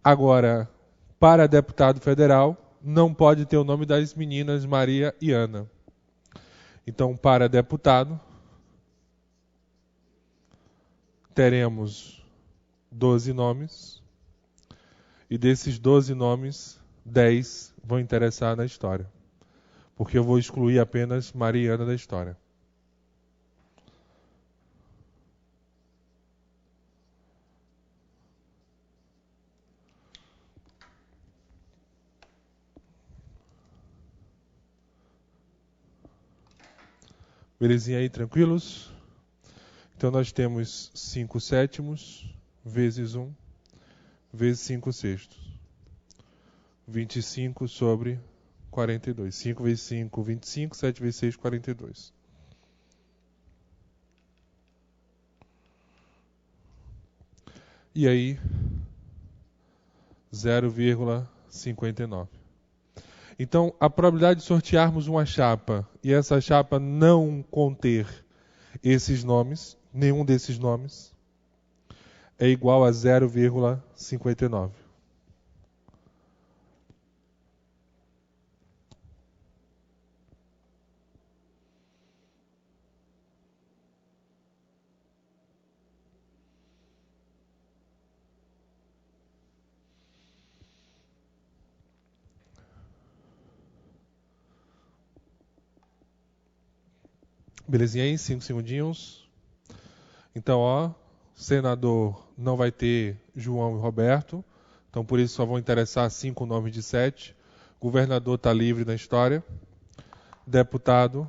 S1: Agora, para deputado federal, não pode ter o nome das meninas Maria e Ana. Então, para deputado, teremos 12 nomes. E desses 12 nomes, 10 vão interessar na história. Porque eu vou excluir apenas Maria e Ana da história. Belezinha aí, tranquilos? Então nós temos 5/7 vezes 1 vezes 5/6. 25 sobre 42. 5 vezes 5, 25. 7 vezes 6, 42. E aí, 0,59. Então, a probabilidade de sortearmos uma chapa e essa chapa não conter esses nomes, nenhum desses nomes, é igual a 0,59. Belezinha aí? 5 segundinhos. Então, ó, senador não vai ter João e Roberto. Então, por isso só vão interessar 5 nomes de 7. Governador está livre na história. Deputado,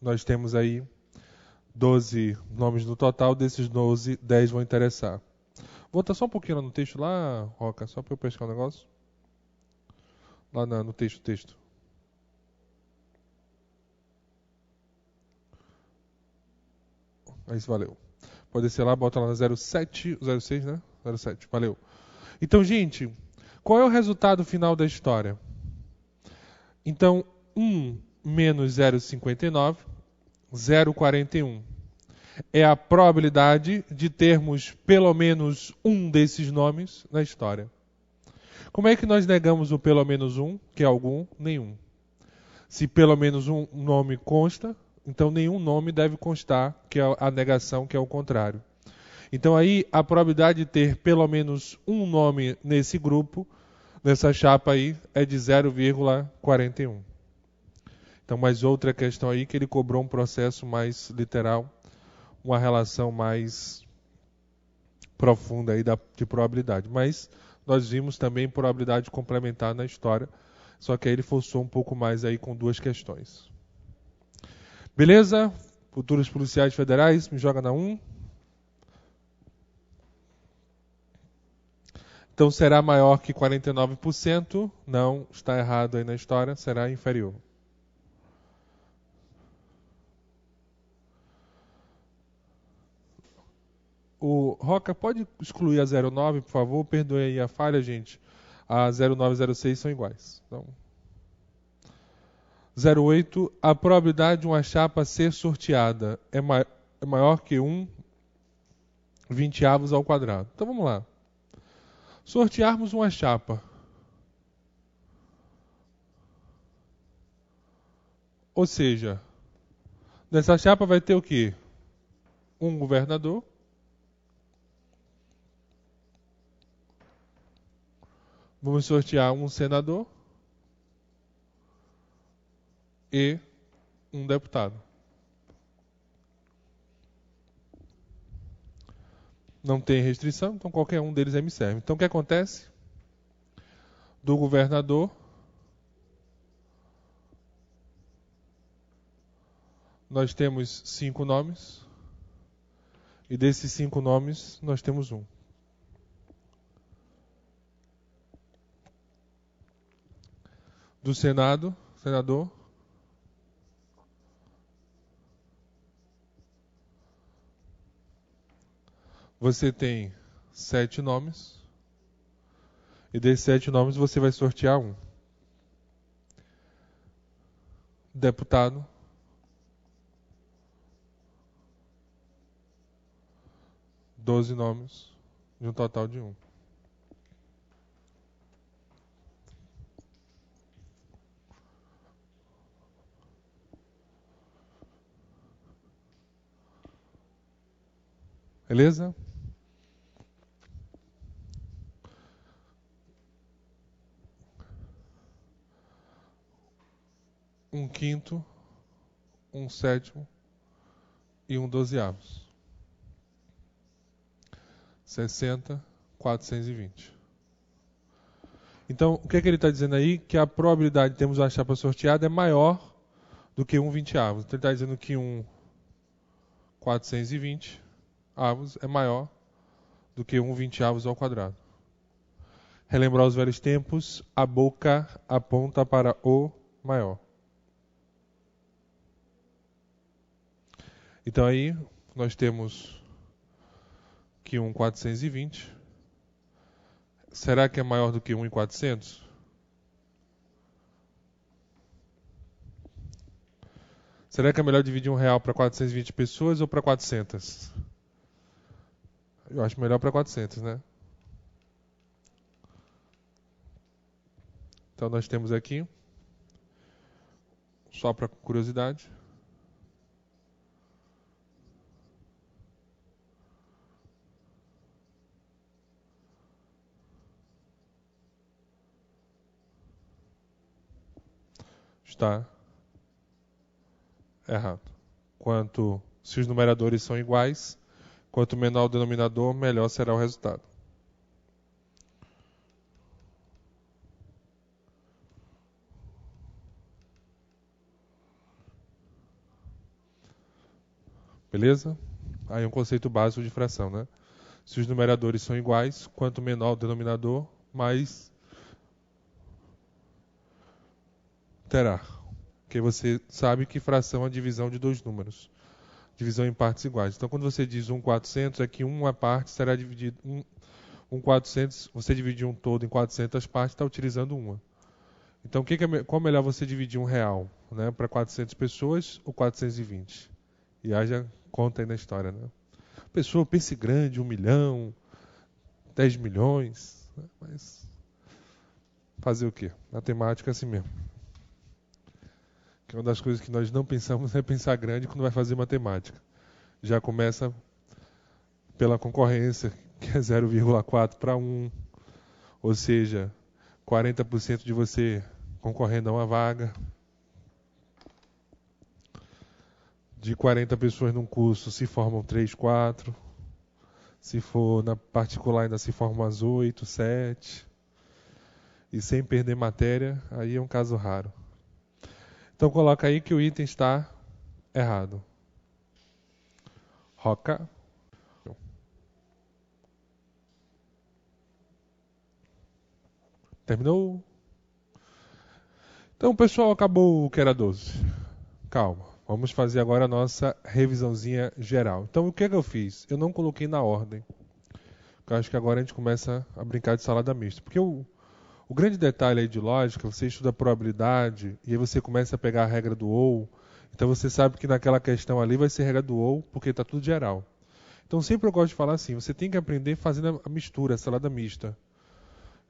S1: nós temos aí 12 nomes no total. Desses 12, 10 vão interessar. Volta só um pouquinho lá no texto, lá, Roca, só para eu pescar um negócio. Lá no texto. Aí, valeu. Pode descer lá, bota lá no 07, 06, né? 07, valeu. Então, gente, qual é o resultado final da história? Então, 1 menos 0,59, 0,41. É a probabilidade de termos pelo menos um desses nomes na história. Como é que nós negamos o pelo menos um, que é algum? Nenhum. Se pelo menos um nome consta, então nenhum nome deve constar, que é a negação, que é o contrário. Então aí a probabilidade de ter pelo menos um nome nesse grupo, nessa chapa aí, é de 0,41. Então mais outra questão aí que ele cobrou um processo mais literal, uma relação mais profunda aí de probabilidade. Mas nós vimos também probabilidade complementar na história, só que aí ele forçou um pouco mais aí com 2 questões. Beleza? Futuros policiais federais, me joga na 1. Então será maior que 49%? Não, está errado aí na história, será inferior. O Roca, pode excluir a 09, por favor? Perdoe aí a falha, gente. A 09 e 06 são iguais. Então, 08, a probabilidade de uma chapa ser sorteada é maior que 1 20avos ao quadrado. Então vamos lá. Sortearmos uma chapa. Ou seja, Nessa chapa vai ter o quê? Um governador. Vamos sortear um senador e um deputado. Não tem restrição, então qualquer um deles aí me serve. Então o que acontece? Do governador, nós temos 5 nomes. E desses 5 nomes, nós temos um. Do Senado, senador, você tem 7 nomes. E desses 7 nomes você vai sortear um. Deputado, 12 nomes, de um total de 1. Beleza? Um quinto, um sétimo e um dozeavos. 60, 420. Então, o que é que ele está dizendo aí? Que a probabilidade de termos uma chapa sorteada é maior do que 1 vinteavos. Então, ele está dizendo que 1 420 avos é maior do que 1 vinteavos ao quadrado. Relembrar os velhos tempos, a boca aponta para o maior. Então aí nós temos que 1 420. Será que é maior do que 1 em 400? Será que é melhor dividir R$1 para 420 pessoas ou para 400? Eu acho melhor para 400, né? Então nós temos aqui, só para curiosidade, está errado. Se os numeradores são iguais, quanto menor o denominador, melhor será o resultado. Beleza? Aí um conceito básico de fração, né? Se os numeradores são iguais, quanto menor o denominador, mais terá. Porque você sabe que fração é a divisão de 2 números. Divisão em partes iguais. Então, quando você diz 1/400, é que uma parte será dividida... 1/400, você dividir um todo em 400 partes, está utilizando uma. Então, qual é melhor você dividir R$1, né, para 400 pessoas ou 420? E haja conta aí na história, né? Pessoa, pense grande, 1 milhão, 10 milhões, né? Mas fazer o quê? Matemática é assim mesmo. Que uma das coisas que nós não pensamos é pensar grande quando vai fazer matemática. Já começa pela concorrência, que é 0,4 para 1, ou seja, 40% de você concorrendo a uma vaga. De 40 pessoas num curso se formam 3, 4. Se for na particular ainda se formam as 8, 7. E sem perder matéria, aí é um caso raro. Então coloca aí que o item está errado. Roca. Terminou? Então, pessoal, acabou o que era 12. Calma. Vamos fazer agora a nossa revisãozinha geral. Então, o que é que eu fiz? Eu não coloquei na ordem. Eu acho que agora a gente começa a brincar de salada mista. Porque o grande detalhe aí de lógica, você estuda a probabilidade e aí você começa a pegar a regra do ou. Então você sabe que naquela questão ali vai ser regra do ou, porque está tudo geral. Então sempre eu gosto de falar assim, você tem que aprender fazendo a mistura, a salada mista.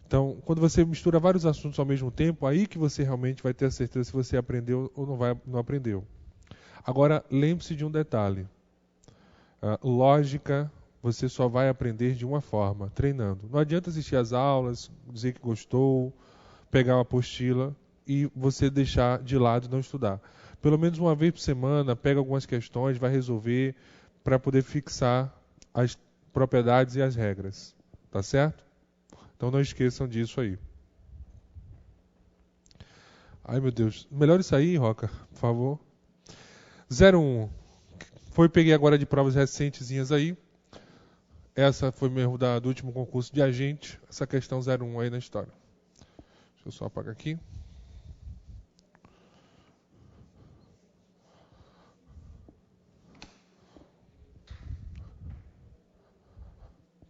S1: Então, quando você mistura vários assuntos ao mesmo tempo, aí que você realmente vai ter a certeza se você aprendeu ou não aprendeu. Agora, lembre-se de um detalhe. Lógica, você só vai aprender de uma forma, treinando. Não adianta assistir às aulas, dizer que gostou, pegar uma apostila e você deixar de lado e não estudar. Pelo menos uma vez por semana, pega algumas questões, vai resolver para poder fixar as propriedades e as regras. Tá certo? Então não esqueçam disso aí. Ai, meu Deus. Melhor isso aí, Roca, por favor. 01. Peguei agora de provas recentezinhas aí. Essa foi mesmo do último concurso de agente. Essa questão 01 aí na história. Deixa eu só apagar aqui.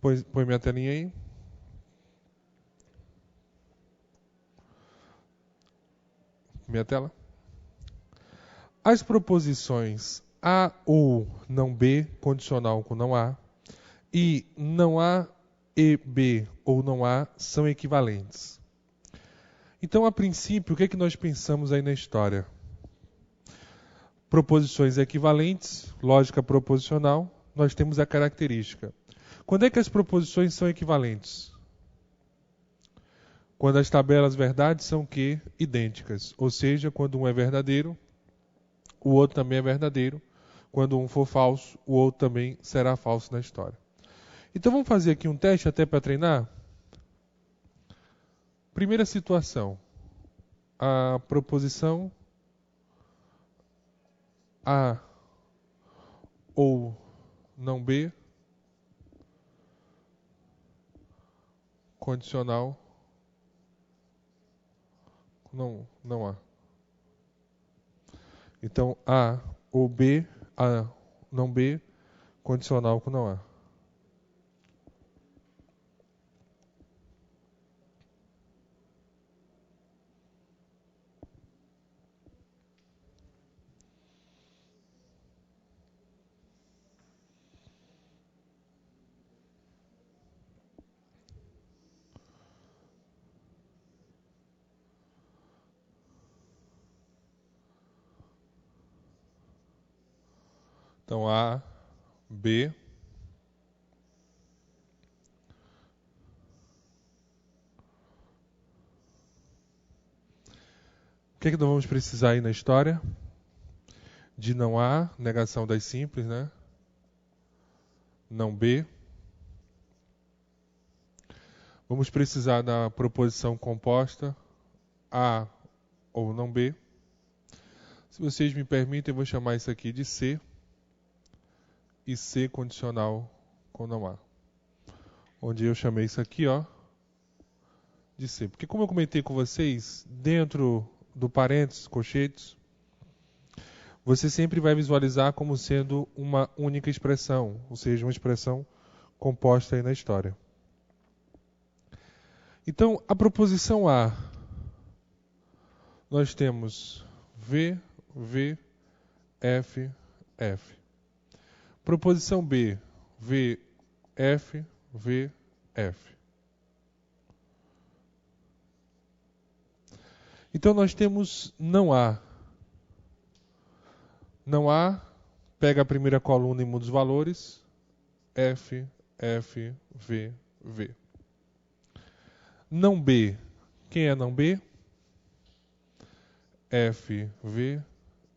S1: Põe minha telinha aí. Minha tela. As proposições A ou não B, condicional com não A, e não A e B ou não A são equivalentes. Então, a princípio, o que é que nós pensamos aí na história? Proposições equivalentes, lógica proposicional, nós temos a característica. Quando é que as proposições são equivalentes? Quando as tabelas verdades são que idênticas, ou seja, quando um é verdadeiro, o outro também é verdadeiro. Quando um for falso, o outro também será falso na história. Então vamos fazer aqui um teste até para treinar? Primeira situação. A proposição A ou não B, condicional não A. Então A ou B, A não B, condicional com não A. Então A, B. O que é que nós vamos precisar aí na história? De não A, negação das simples, né? Não B. Vamos precisar da proposição composta A ou não B. Se vocês me permitem, eu vou chamar isso aqui de C. E C condicional com não A. Onde eu chamei isso aqui, ó, de C. Porque como eu comentei com vocês, dentro do parênteses, colchetes, você sempre vai visualizar como sendo uma única expressão, ou seja, uma expressão composta aí na história. Então, a proposição A, nós temos V, V, F, F. Proposição B, V, F, V, F. Então nós temos não há. Não há, pega a primeira coluna e muda os valores. F, F, V, V. Não B. Quem é não B? F, V,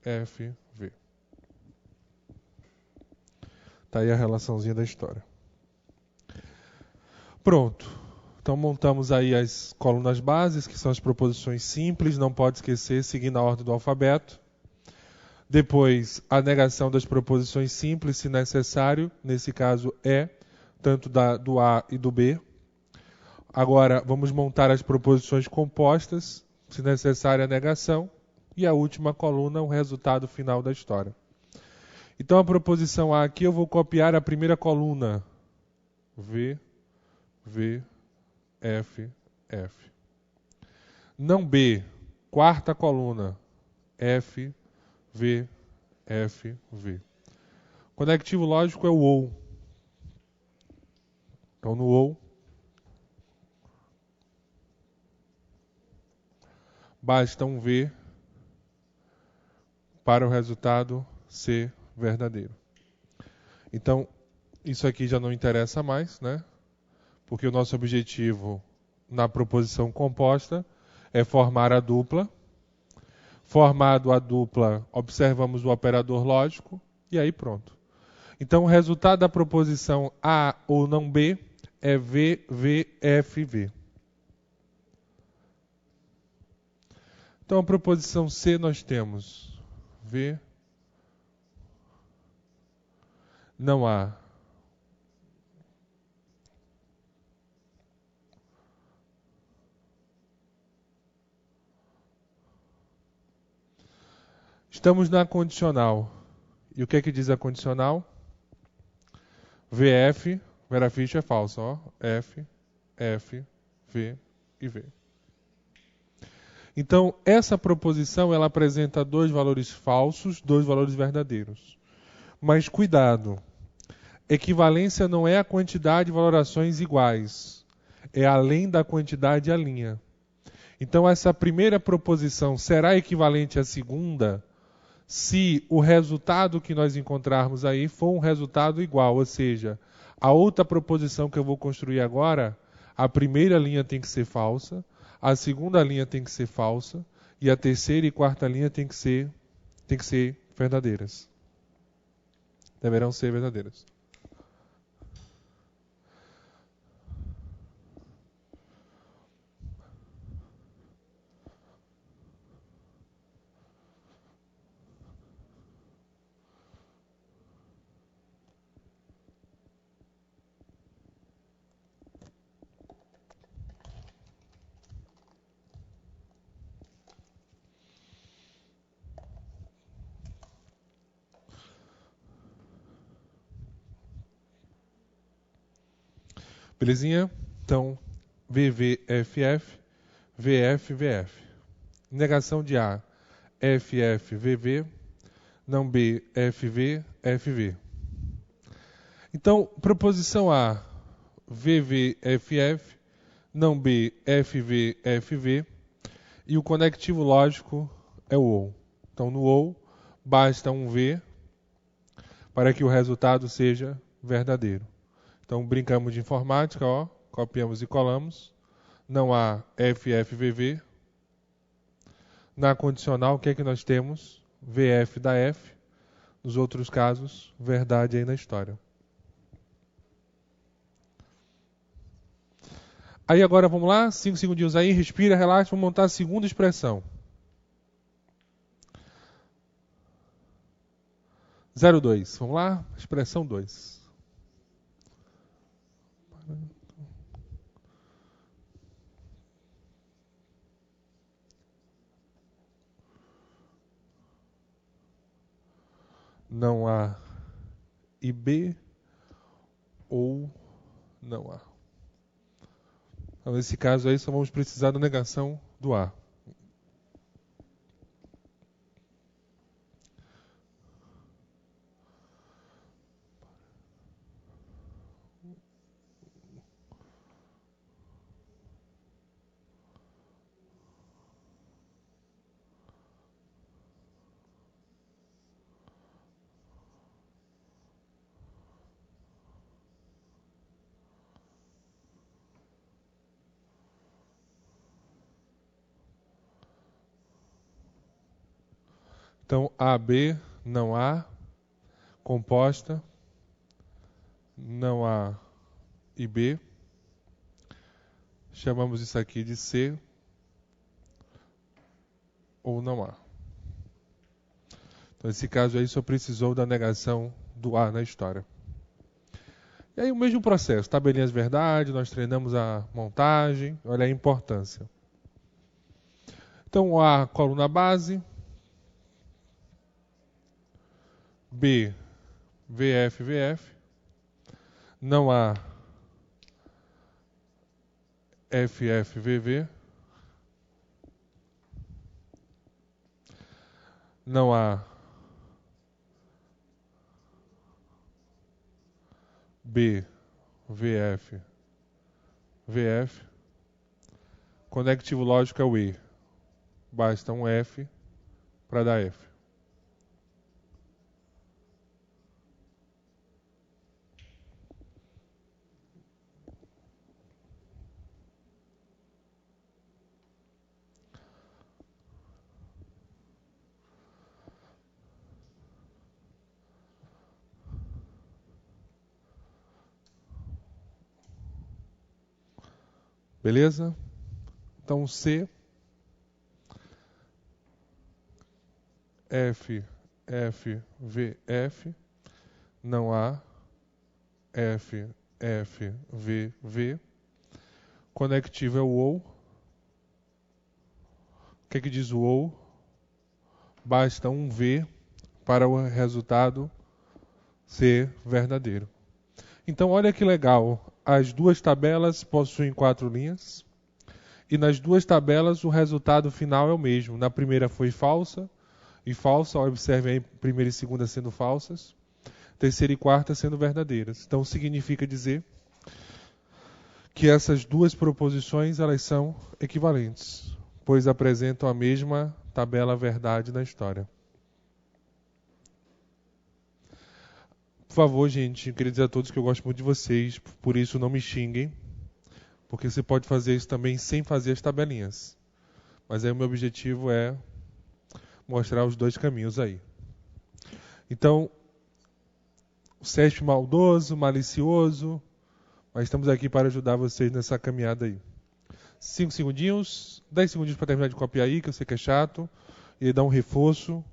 S1: F, V. Tá aí a relaçãozinha da história. Pronto. Então montamos aí as colunas bases, que são as proposições simples, não pode esquecer, seguindo a ordem do alfabeto. Depois, a negação das proposições simples, se necessário, nesse caso é, tanto do A e do B. Agora, vamos montar as proposições compostas, se necessária a negação, e a última coluna, o resultado final da história. Então, a proposição A aqui, eu vou copiar a primeira coluna. V, V, F, F. Não B, quarta coluna. F, V, F, V. Conectivo lógico é o OU. Então, no OU, basta um V para o resultado ser verdadeiro. Então, isso aqui já não interessa mais, né? Porque o nosso objetivo na proposição composta é formar a dupla. Formado a dupla, observamos o operador lógico e aí pronto. Então, o resultado da proposição A ou não B é V, V, F, V. Então, a proposição C nós temos V, não há. Estamos na condicional. E o que é que diz a condicional? VF, Vera Fischer é falsa, ó. F, F, V e V. Então, essa proposição ela apresenta dois valores falsos, dois valores verdadeiros. Mas cuidado, equivalência não é a quantidade de valorações iguais, é além da quantidade a linha. Então, essa primeira proposição será equivalente à segunda se o resultado que nós encontrarmos aí for um resultado igual, ou seja, a outra proposição que eu vou construir agora, a primeira linha tem que ser falsa, a segunda linha tem que ser falsa e a terceira e quarta linha tem que ser verdadeiras. Deverão ser verdadeiras. Belezinha? Então, VVFF, VF, VF. Negação de A, FF, VV. Não B, FV, FV. Então, proposição A, VVFF. Não B, FV, FV. E o conectivo lógico é o OU. Então, no OU, basta um V para que o resultado seja verdadeiro. Então, brincamos de informática, ó, copiamos e colamos. Não há FFVV. Na condicional, o que é que nós temos? VF da F. Nos outros casos, verdade aí na história. Aí agora vamos lá, 5 segundinhos aí, respira, relaxa, vamos montar a segunda expressão. 02, vamos lá, expressão 2. Não há IB ou não há. Então, nesse caso aí, só vamos precisar da negação do A. Então, AB não há, composta, não há IB. Chamamos isso aqui de C ou não há. Então, nesse caso aí, só precisou da negação do A na história. E aí o mesmo processo, tabelinhas de verdade, nós treinamos a montagem, olha a importância. Então, A, coluna base. B, VF, VF. Não há FF, VV. Não há B, VF, VF. Conectivo lógico é o E. Basta um F para dar F. Beleza? Então C, F, F, V, F. Não há F, F, V, V. Conectivo é o OU. O que diz o OU? Basta um V para o resultado ser verdadeiro. Então, olha que legal. As duas tabelas possuem 4 linhas. E nas duas tabelas o resultado final é o mesmo. Na primeira foi falsa e falsa. Observe aí primeira e segunda sendo falsas. Terceira e quarta sendo verdadeiras. Então, significa dizer que essas duas proposições elas são equivalentes, pois apresentam a mesma tabela verdade na história. Por favor, gente, eu queria dizer a todos que eu gosto muito de vocês, por isso não me xinguem, porque você pode fazer isso também sem fazer as tabelinhas. Mas aí o meu objetivo é mostrar os dois caminhos aí. Então, o CESP maldoso, malicioso, mas estamos aqui para ajudar vocês nessa caminhada aí. 5 segundinhos, 10 segundinhos para terminar de copiar aí, que eu sei que é chato, e aí dar um reforço,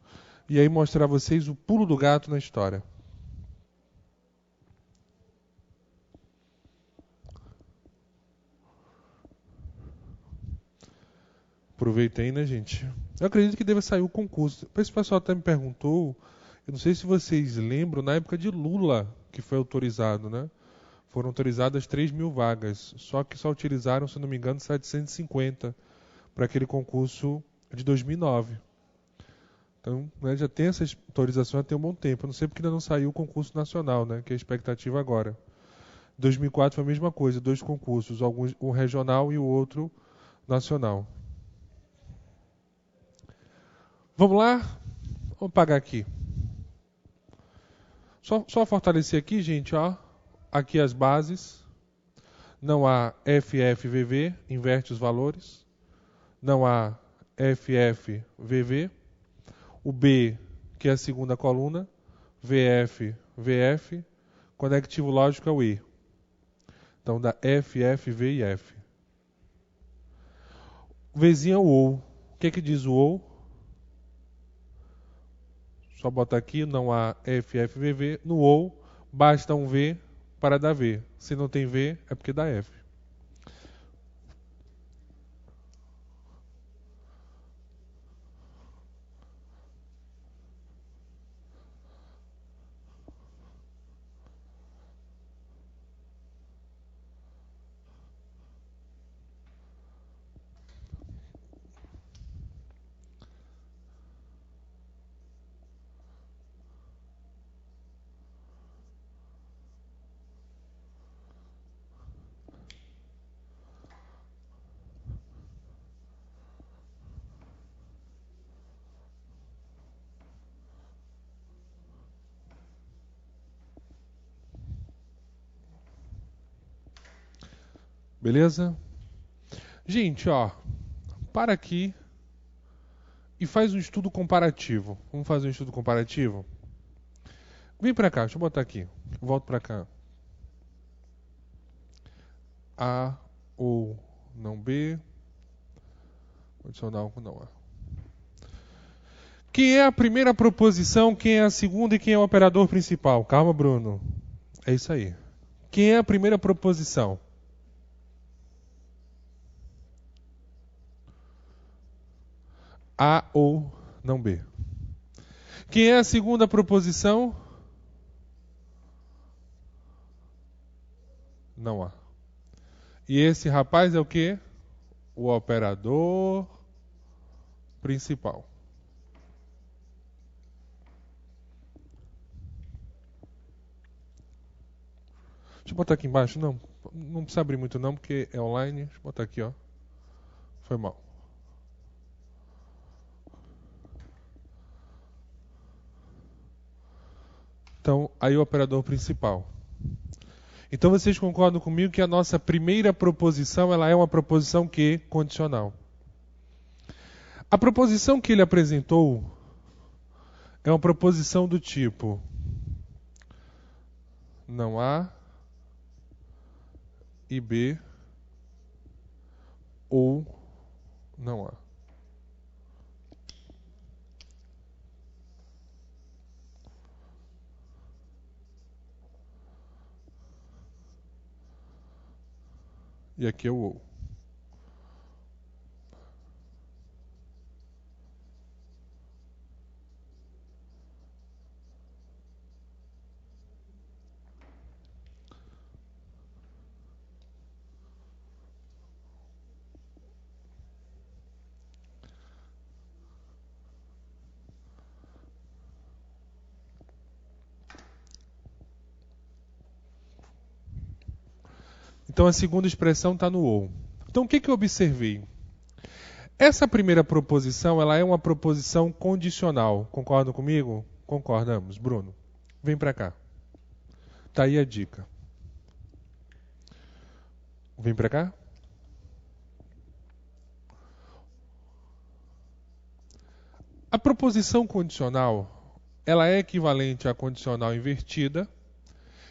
S1: e aí mostrar a vocês o pulo do gato na história. Aproveitei, né, gente? Eu acredito que deve sair o concurso. Esse pessoal até me perguntou, eu não sei se vocês lembram, na época de Lula, que foi autorizado, né? Foram autorizadas 3.000 vagas, só que só utilizaram, se não me engano, 750 para aquele concurso de 2009. Então, né, já tem essa autorização há tem um bom tempo. Eu não sei porque ainda não saiu o concurso nacional, né, que é a expectativa agora. 2004 foi a mesma coisa, 2 concursos, um regional e o outro nacional. Vamos lá? Vamos pagar aqui. Só fortalecer aqui, gente, ó. Aqui as bases. Não há FFVV, inverte os valores. Não há FFVV. O B, que é a segunda coluna. VF, VF. Conectivo lógico é o E. Então dá FF, V e F. O Vzinho é o OU. O que diz o OU? Só botar aqui, não há FFVV. No OU, basta um V para dar V. Se não tem V, é porque dá F. Beleza? Gente, ó, para aqui e faz um estudo comparativo. Vamos fazer um estudo comparativo? Vem pra cá, deixa eu botar aqui. Volto pra cá. A ou não B. Adicional com não A. Quem é a primeira proposição, quem é a segunda e quem é o operador principal? Calma, Bruno. É isso aí. Quem é a primeira proposição? A ou não B. Quem é a segunda proposição? Não há. E esse rapaz é o quê? O operador principal. Deixa eu botar aqui embaixo. Não precisa abrir muito não, porque é online. Deixa eu botar aqui, ó. Foi mal. Então, aí o operador principal. Então vocês concordam comigo que a nossa primeira proposição, ela é uma proposição que condicional. A proposição que ele apresentou é uma proposição do tipo: não A e B ou não há. E aqui é o ou. Então a segunda expressão está no ou. Então o que eu observei? Essa primeira proposição, ela é uma proposição condicional. Concordam comigo? Concordamos. Bruno, vem para cá. Tá aí a dica. Vem para cá. A proposição condicional, ela é equivalente à condicional invertida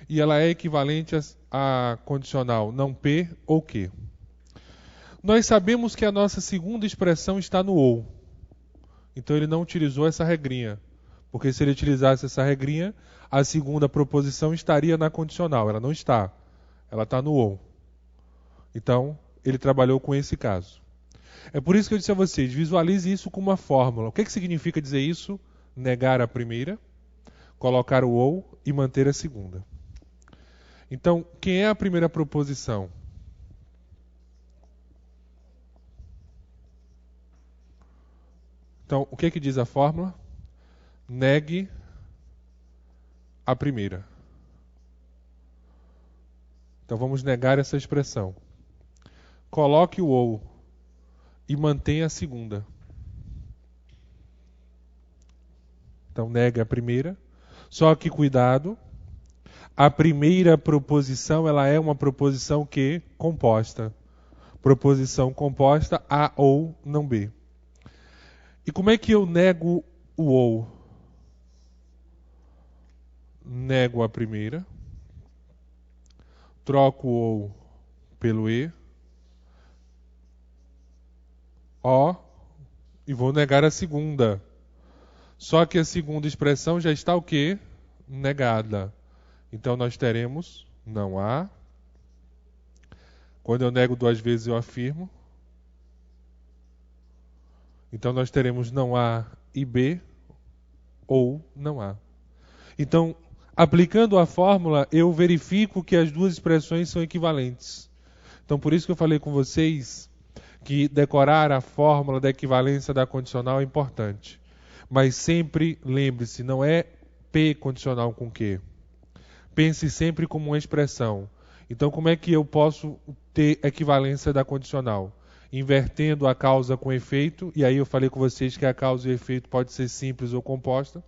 S1: e ela é equivalente à condicional não P ou Q. Nós sabemos que a nossa segunda expressão está no ou. Então ele não utilizou essa regrinha. Porque se ele utilizasse essa regrinha, a segunda proposição estaria na condicional. Ela não está. Ela está no ou. Então, ele trabalhou com esse caso. É por isso que eu disse a vocês, visualize isso como uma fórmula. O que significa dizer isso? Negar a primeira, colocar o ou e manter a segunda. Então, quem é a primeira proposição? Então, o que diz a fórmula? Negue a primeira. Então, vamos negar essa expressão. Coloque o ou e mantenha a segunda. Então, negue a primeira. Só que, cuidado, a primeira proposição ela é uma proposição que composta. Proposição composta A ou não B. E como é que eu nego o ou? Nego a primeira. Troco o ou pelo E. O. E vou negar a segunda. Só que a segunda expressão já está o quê? Negada. Então nós teremos não há. Quando eu nego duas vezes eu afirmo. Então nós teremos não há e B ou não há. Então, aplicando a fórmula, eu verifico que as duas expressões são equivalentes. Então por isso que eu falei com vocês que decorar a fórmula da equivalência da condicional é importante. Mas sempre lembre-se, não é P condicional com Q. Pense sempre como uma expressão. Então, como é que eu posso ter equivalência da condicional? Invertendo a causa com efeito, e aí eu falei com vocês que a causa e o efeito pode ser simples ou composta.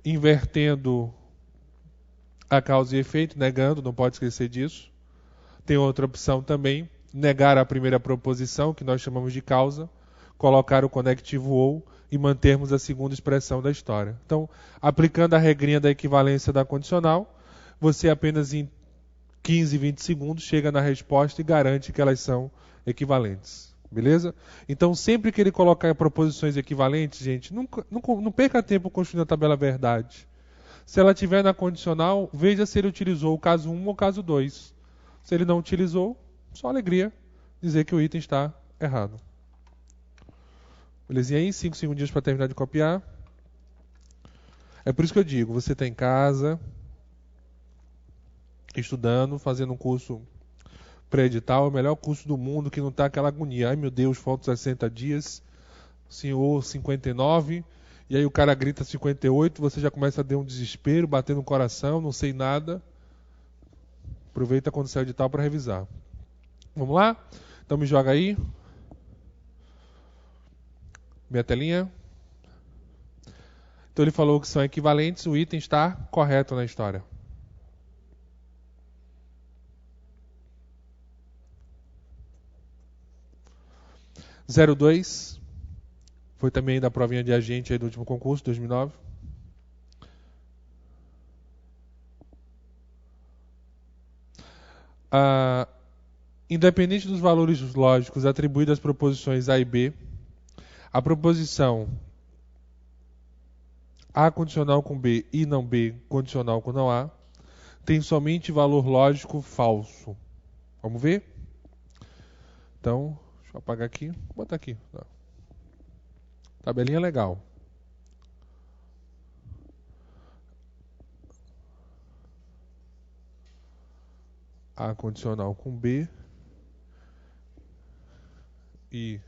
S1: Invertendo a causa e efeito, negando, não pode esquecer disso. Tem outra opção também, negar a primeira proposição, que nós chamamos de causa, colocar o conectivo ou e mantermos a segunda expressão da história. Então, aplicando a regrinha da equivalência da condicional, você apenas em 15, 20 segundos chega na resposta e garante que elas são equivalentes. Beleza? Então, sempre que ele colocar proposições equivalentes, gente, não perca tempo construindo a tabela verdade. Se ela estiver na condicional, veja se ele utilizou o caso 1 ou o caso 2. Se ele não utilizou, só alegria dizer que o item está errado. Belezinha aí? 5 segundinhos para terminar de copiar. É por isso que eu digo, você está em casa, estudando, fazendo um curso pré-edital, é o melhor curso do mundo, que não está aquela agonia. Ai meu Deus, faltam 60 dias, senhor 59, e aí o cara grita 58, você já começa a ter um desespero, bater no coração, não sei nada. Aproveita quando sair o edital para revisar. Vamos lá? Então me joga aí. Minha telinha. Então ele falou que são equivalentes, o item está correto na história. Zero 2 foi também da provinha de agente aí do último concurso, 2009. Independente dos valores lógicos atribuídos às proposições A e B, a proposição A condicional com B e não B condicional com não A tem somente valor lógico falso. Vamos ver? Então, deixa eu apagar aqui. Vou botar aqui. Tabelinha legal. A condicional com B e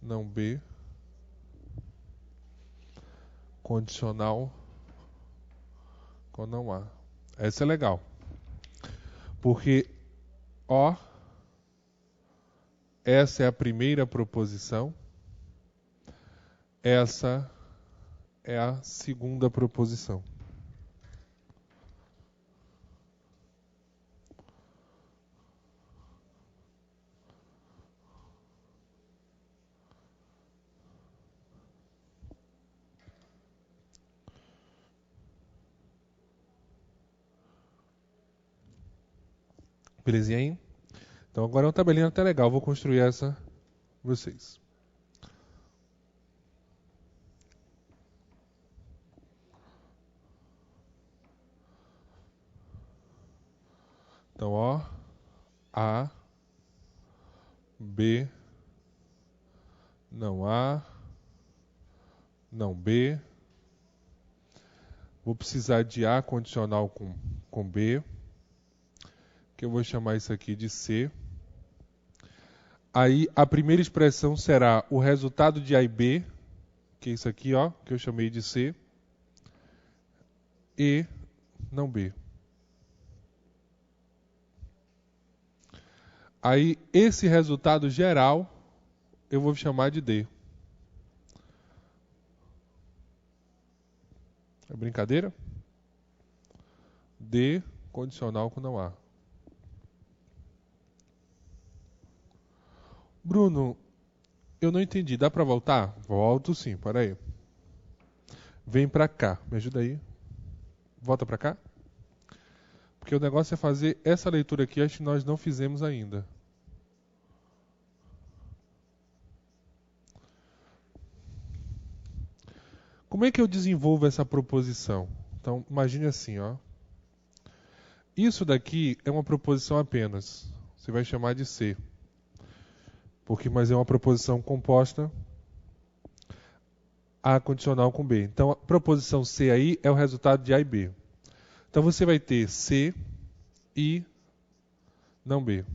S1: não B condicional com não A. Essa é legal. Porque, ó, essa é a primeira proposição, essa é a segunda proposição. Belezinha aí? Então agora é uma tabelinha até legal. Vou construir essa para vocês. Então, ó, A, B, não A, não B. Vou precisar de A condicional com B, que eu vou chamar isso aqui de C. Aí a primeira expressão será o resultado de A e B, que é isso aqui, ó, que eu chamei de C, e não B. Aí esse resultado geral eu vou chamar de D. É brincadeira? D condicional com não A. Bruno, eu não entendi. Dá para voltar? Volto sim, para aí. Vem para cá. Me ajuda aí. Volta para cá. Porque o negócio é fazer essa leitura aqui, acho que nós não fizemos ainda. Como é que eu desenvolvo essa proposição? Então, imagine assim, ó. Isso daqui é uma proposição apenas. Você vai chamar de C. Mas é uma proposição composta A condicional com B. Então, a proposição C aí é o resultado de A e B. Então, você vai ter C e não B.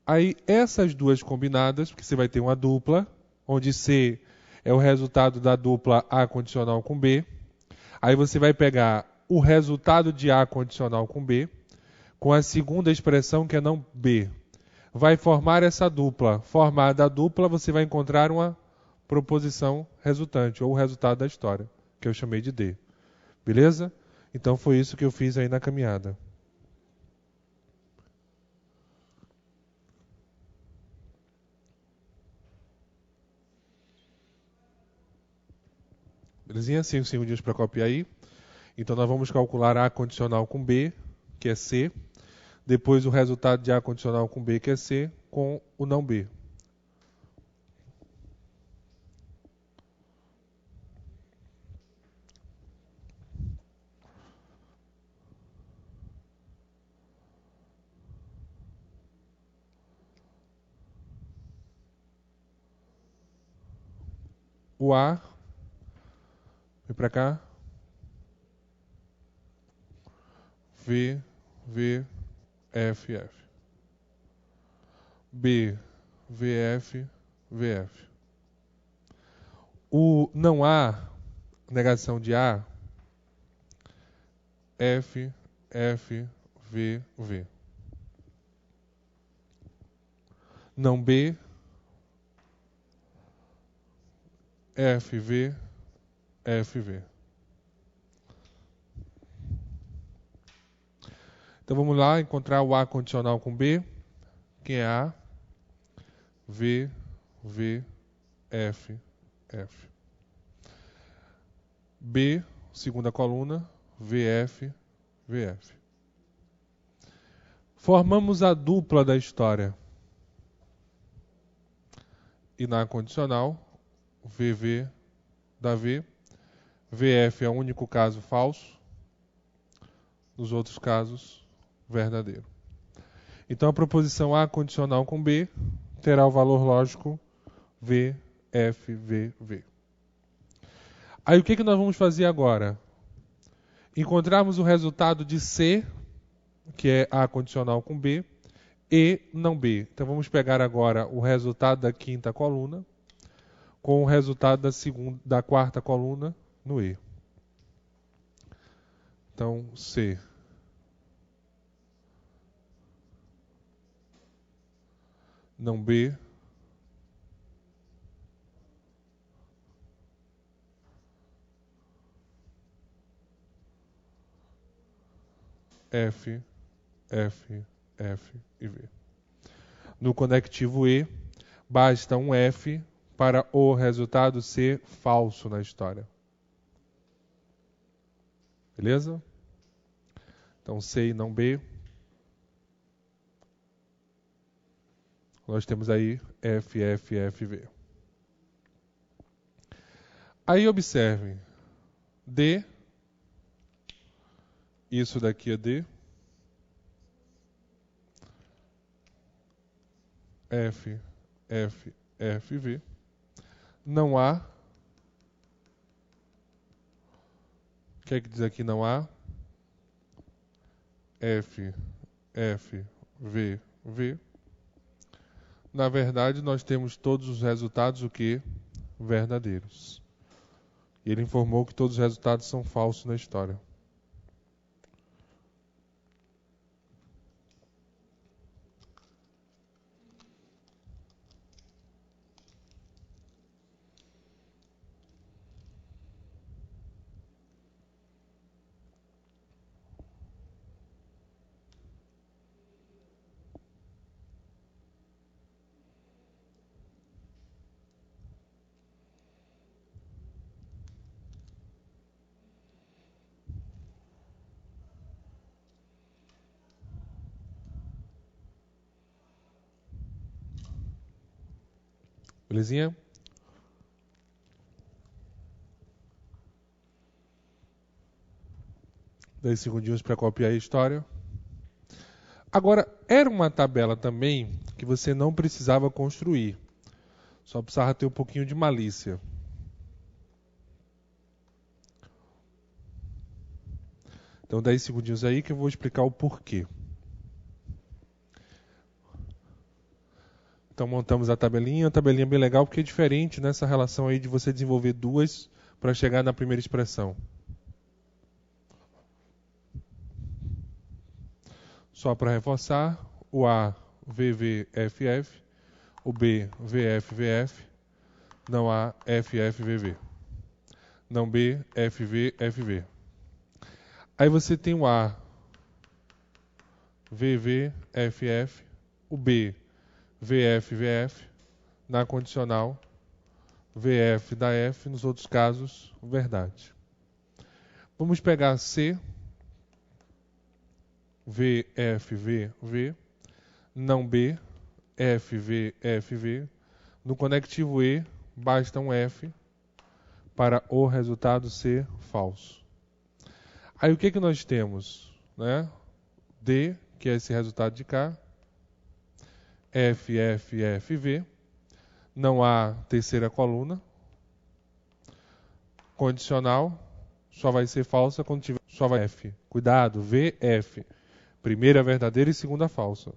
S1: Aí, essas duas combinadas, porque você vai ter uma dupla, onde C é o resultado da dupla A condicional com B. Aí você vai pegar o resultado de A condicional com B, com a segunda expressão que é não B. Vai formar essa dupla. Formada a dupla, você vai encontrar uma proposição resultante, ou o resultado da história, que eu chamei de D. Beleza? Então foi isso que eu fiz aí na caminhada. Belezinha? 5 segundinhos para copiar aí. Então nós vamos calcular A condicional com B, que é C. Depois o resultado de A condicional com B, que é C, com o não B. O A, vem para cá. V, V, F, F. B, VF, VF. O não há negação de A, F, F, V, V. Não B, F, V, F, V. Então vamos lá encontrar o A condicional com B, que é A, V, V, F, F. B, segunda coluna, VF, VF. Formamos a dupla da história. E na condicional, VV dá V. VF é o único caso falso. Nos outros casos, verdadeiro. Então a proposição A condicional com B terá o valor lógico V, F, V, V. Aí o que nós vamos fazer agora? Encontrarmos o resultado de C, que é A condicional com B, e não B. Então vamos pegar agora o resultado da quinta coluna com o resultado da quarta coluna no E. Então C não B F, F, F e V. No conectivo E, basta um F para o resultado ser falso na história. Beleza? Então C e não B. Nós temos aí F, F, F, V. Aí observe. D. Isso daqui é D. F, F, F, V. Não há. O que é que diz aqui não há? F, F, V, V. Na verdade, nós temos todos os resultados o quê? Verdadeiros. Ele informou que todos os resultados são falsos na história. Belezinha? Dez segundinhos para copiar a história. Agora, era uma tabela também que você não precisava construir. Só precisava ter um pouquinho de malícia. Então, 10 segundinhos aí que eu vou explicar o porquê. Então, montamos a tabelinha bem legal, porque é diferente nessa relação aí de você desenvolver duas para chegar na primeira expressão. Só para reforçar, o A, VV, FF, o B, VF, VF, não há FF, VV. Não B, FV, FV. Aí você tem o A, VV, FF, o B, VF, VF, na condicional, VF da F, nos outros casos, verdade. Vamos pegar C, VF, V, V, não B, FV, FV. No conectivo E, basta um F para o resultado ser falso. Aí o que nós temos? Né? D, que é esse resultado de cá, F, F, F, V. Não há terceira coluna. Condicional, só vai ser falsa quando tiver só vai F. Cuidado, V, F. Primeira verdadeira e segunda falsa.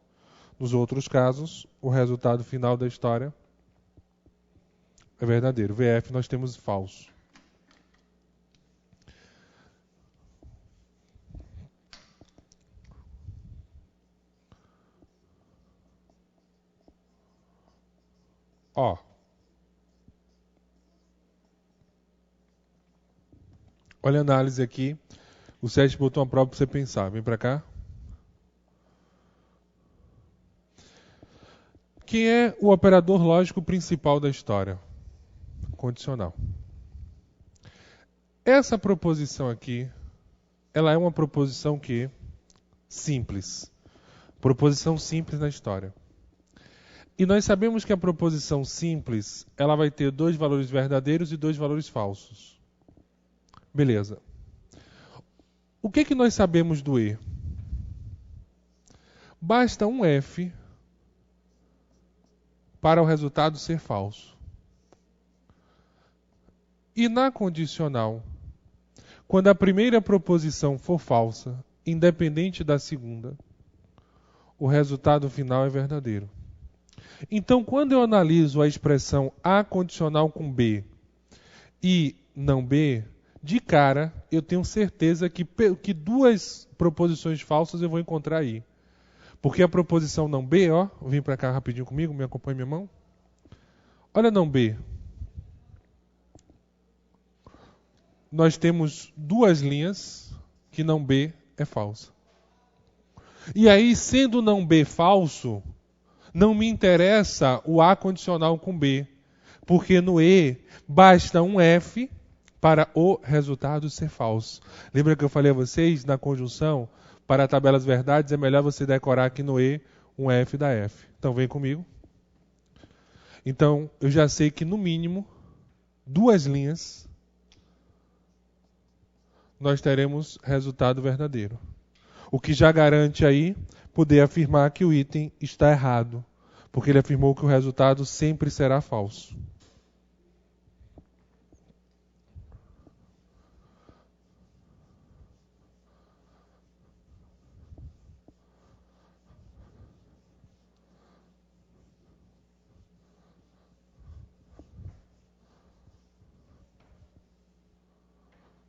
S1: Nos outros casos, o resultado final da história é verdadeiro. VF nós temos falso. Ó. Olha a análise aqui. O Sérgio botou uma prova para você pensar. Vem para cá. Quem é o operador lógico principal da história? Condicional. Essa proposição aqui, ela é uma proposição que simples. Proposição simples na história. E nós sabemos que a proposição simples, ela vai ter 2 valores verdadeiros e 2 valores falsos. Beleza. O que nós sabemos do E? Basta um F para o resultado ser falso. E na condicional, quando a primeira proposição for falsa, independente da segunda, o resultado final é verdadeiro. Então, quando eu analiso a expressão A condicional com B e não B, de cara, eu tenho certeza que 2 proposições falsas eu vou encontrar aí. Porque a proposição não B, ó, vem para cá rapidinho comigo, me acompanha minha mão. Olha não B. Nós temos 2 linhas que não B é falsa. E aí, sendo não B falso, não me interessa o A condicional com B, porque no E basta um F para o resultado ser falso. Lembra que eu falei a vocês, na conjunção, para tabelas verdades, é melhor você decorar aqui no E um F da F. Então vem comigo. Então eu já sei que no mínimo 2 linhas nós teremos resultado verdadeiro. O que já garante aí poder afirmar que o item está errado, porque ele afirmou que o resultado sempre será falso.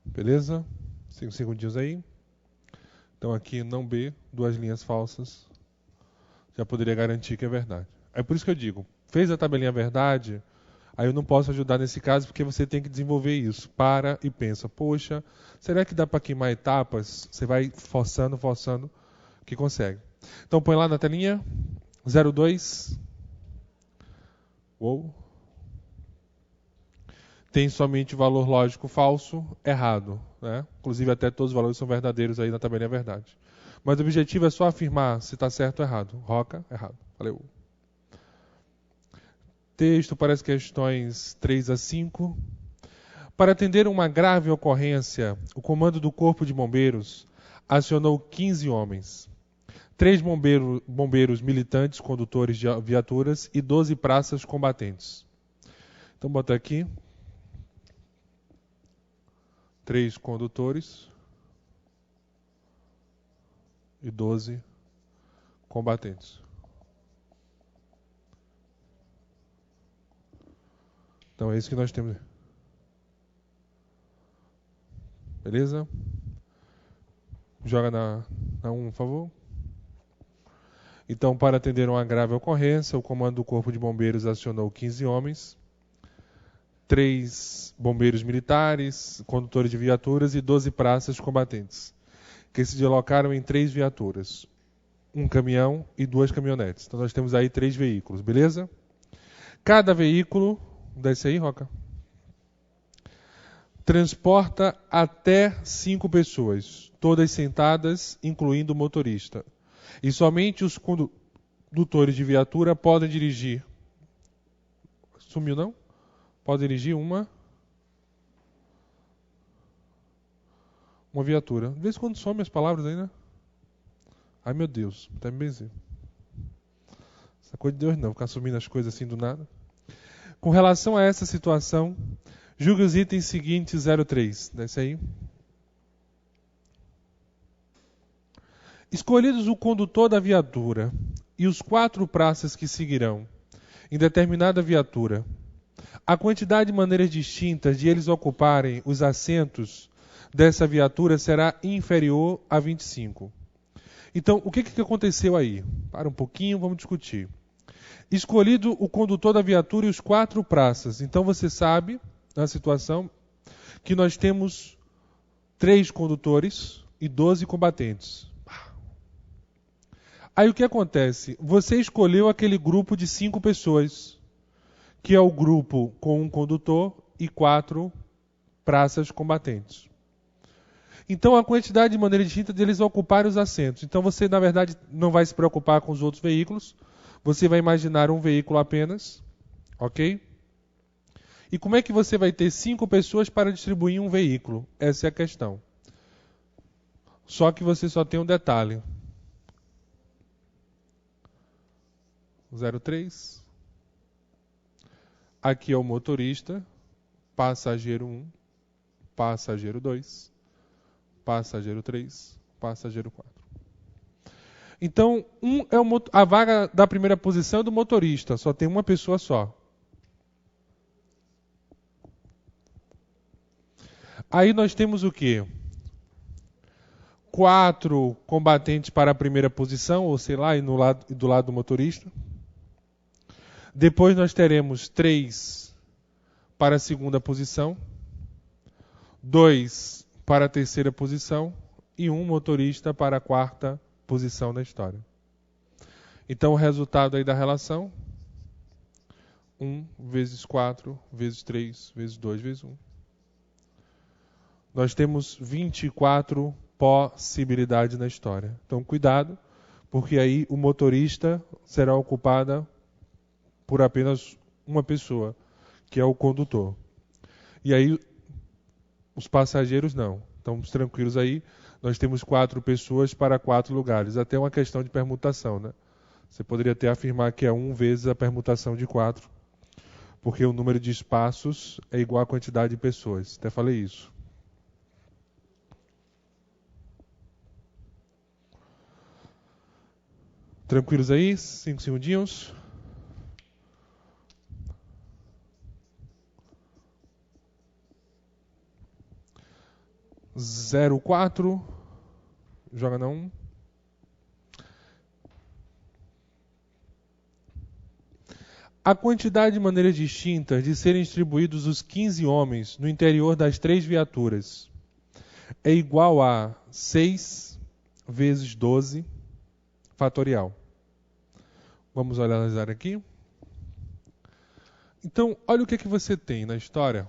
S1: Beleza? 5 segundinhos aí. Então aqui não B, 2 linhas falsas. Já poderia garantir que é verdade. É por isso que eu digo, fez a tabelinha verdade, aí eu não posso ajudar nesse caso porque você tem que desenvolver isso. Para e pensa, poxa, será que dá para queimar etapas? Você vai forçando, que consegue. Então põe lá na telinha, 02. Uou. Tem somente valor lógico falso, errado. Né? Inclusive até todos os valores são verdadeiros aí na tabelinha verdade. Mas o objetivo é só afirmar se está certo ou errado. Roca, errado. Valeu. Texto para as questões 3 a 5. Para atender uma grave ocorrência, o comando do Corpo de Bombeiros acionou 15 homens. 3 bombeiros militantes, condutores de viaturas e 12 praças combatentes. Então bota aqui. 3 condutores e 12 combatentes. Então é isso que nós temos. Beleza? Joga na 1, por favor. Então, para atender uma grave ocorrência, o comando do Corpo de Bombeiros acionou 15 homens, 3 bombeiros militares, condutores de viaturas e 12 praças combatentes, que se deslocaram em 3 viaturas, um caminhão e 2 caminhonetes. Então nós temos aí 3 veículos, beleza? Cada veículo, desce aí, Roca, transporta até 5 pessoas, todas sentadas, incluindo o motorista. E somente os condutores de viatura podem dirigir. Sumiu, não? Pode dirigir uma viatura. De vez em quando some as palavras aí, né? Ai, meu Deus, até me benzer. Essa coisa de Deus não, ficar sumindo as coisas assim do nada. Com relação a essa situação, julgue os itens seguintes 03. Desce aí. Escolhidos o condutor da viatura e os 4 praças que seguirão em determinada viatura, a quantidade de maneiras distintas de eles ocuparem os assentos dessa viatura será inferior a 25. Então, o que aconteceu aí? Para um pouquinho, vamos discutir. Escolhido o condutor da viatura e os 4 praças. Então, você sabe, na situação, que nós temos 3 condutores e 12 combatentes. Aí o que acontece? Você escolheu aquele grupo de 5 pessoas, que é o grupo com um condutor e 4 praças combatentes. Então, a quantidade de maneira distinta deles ocuparem os assentos. Então, você, na verdade, não vai se preocupar com os outros veículos. Você vai imaginar um veículo apenas. Ok? E como é que você vai ter 5 pessoas para distribuir um veículo? Essa é a questão. Só que você só tem um detalhe. 03. Aqui é o motorista, passageiro 1, passageiro 2, passageiro 3, passageiro 4. Então, a vaga da primeira posição é do motorista, só tem uma pessoa só. Aí nós temos o quê? 4 combatentes para a primeira posição, ou sei lá, e do lado do motorista. Depois nós teremos 3 para a segunda posição, 2 para a terceira posição e 1 motorista para a quarta posição na história. Então o resultado aí da relação, 1 vezes 4 vezes 3 vezes 2 vezes 1. Nós temos 24 possibilidades na história. Então cuidado, porque aí o motorista será ocupado por apenas uma pessoa, que é o condutor. E aí os passageiros não. Estamos tranquilos aí. Nós temos 4 pessoas para 4 lugares. Até uma questão de permutação, né? Você poderia até afirmar que é 1 vezes a permutação de 4, porque o número de espaços é igual à quantidade de pessoas. Até falei isso. Tranquilos aí? 5 segundinhos. Zero 4. Joga na 1. A quantidade de maneiras distintas de serem distribuídos os 15 homens no interior das 3 viaturas é igual a 6 vezes 12 fatorial. Vamos analisar aqui. Então, olha o que você tem na história.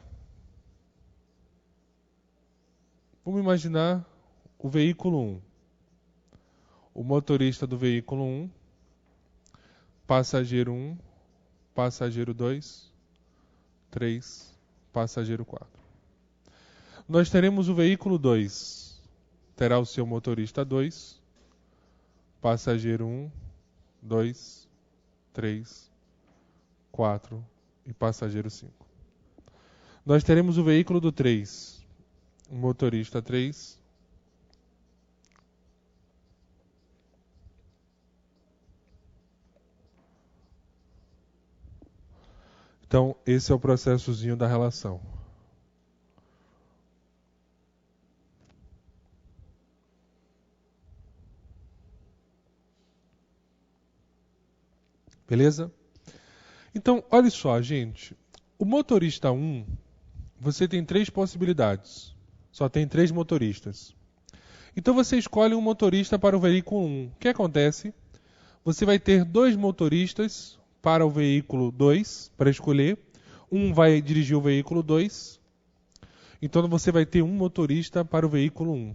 S1: Vamos imaginar o veículo 1. O motorista do veículo 1, passageiro 1, passageiro 2, 3, passageiro 4. Nós teremos o veículo 2. Terá o seu motorista 2, passageiro 1, 2, 3, 4 e passageiro 5. Nós teremos o veículo do 3. O motorista 3, então esse é o processozinho da relação. Beleza? Então, olha só, gente. O motorista 1, você tem 3 possibilidades. Só tem 3 motoristas. Então você escolhe um motorista para o veículo 1. O que acontece? Você vai ter 2 motoristas para o veículo 2, para escolher. Um vai dirigir o veículo 2. Então você vai ter um motorista para o veículo 1.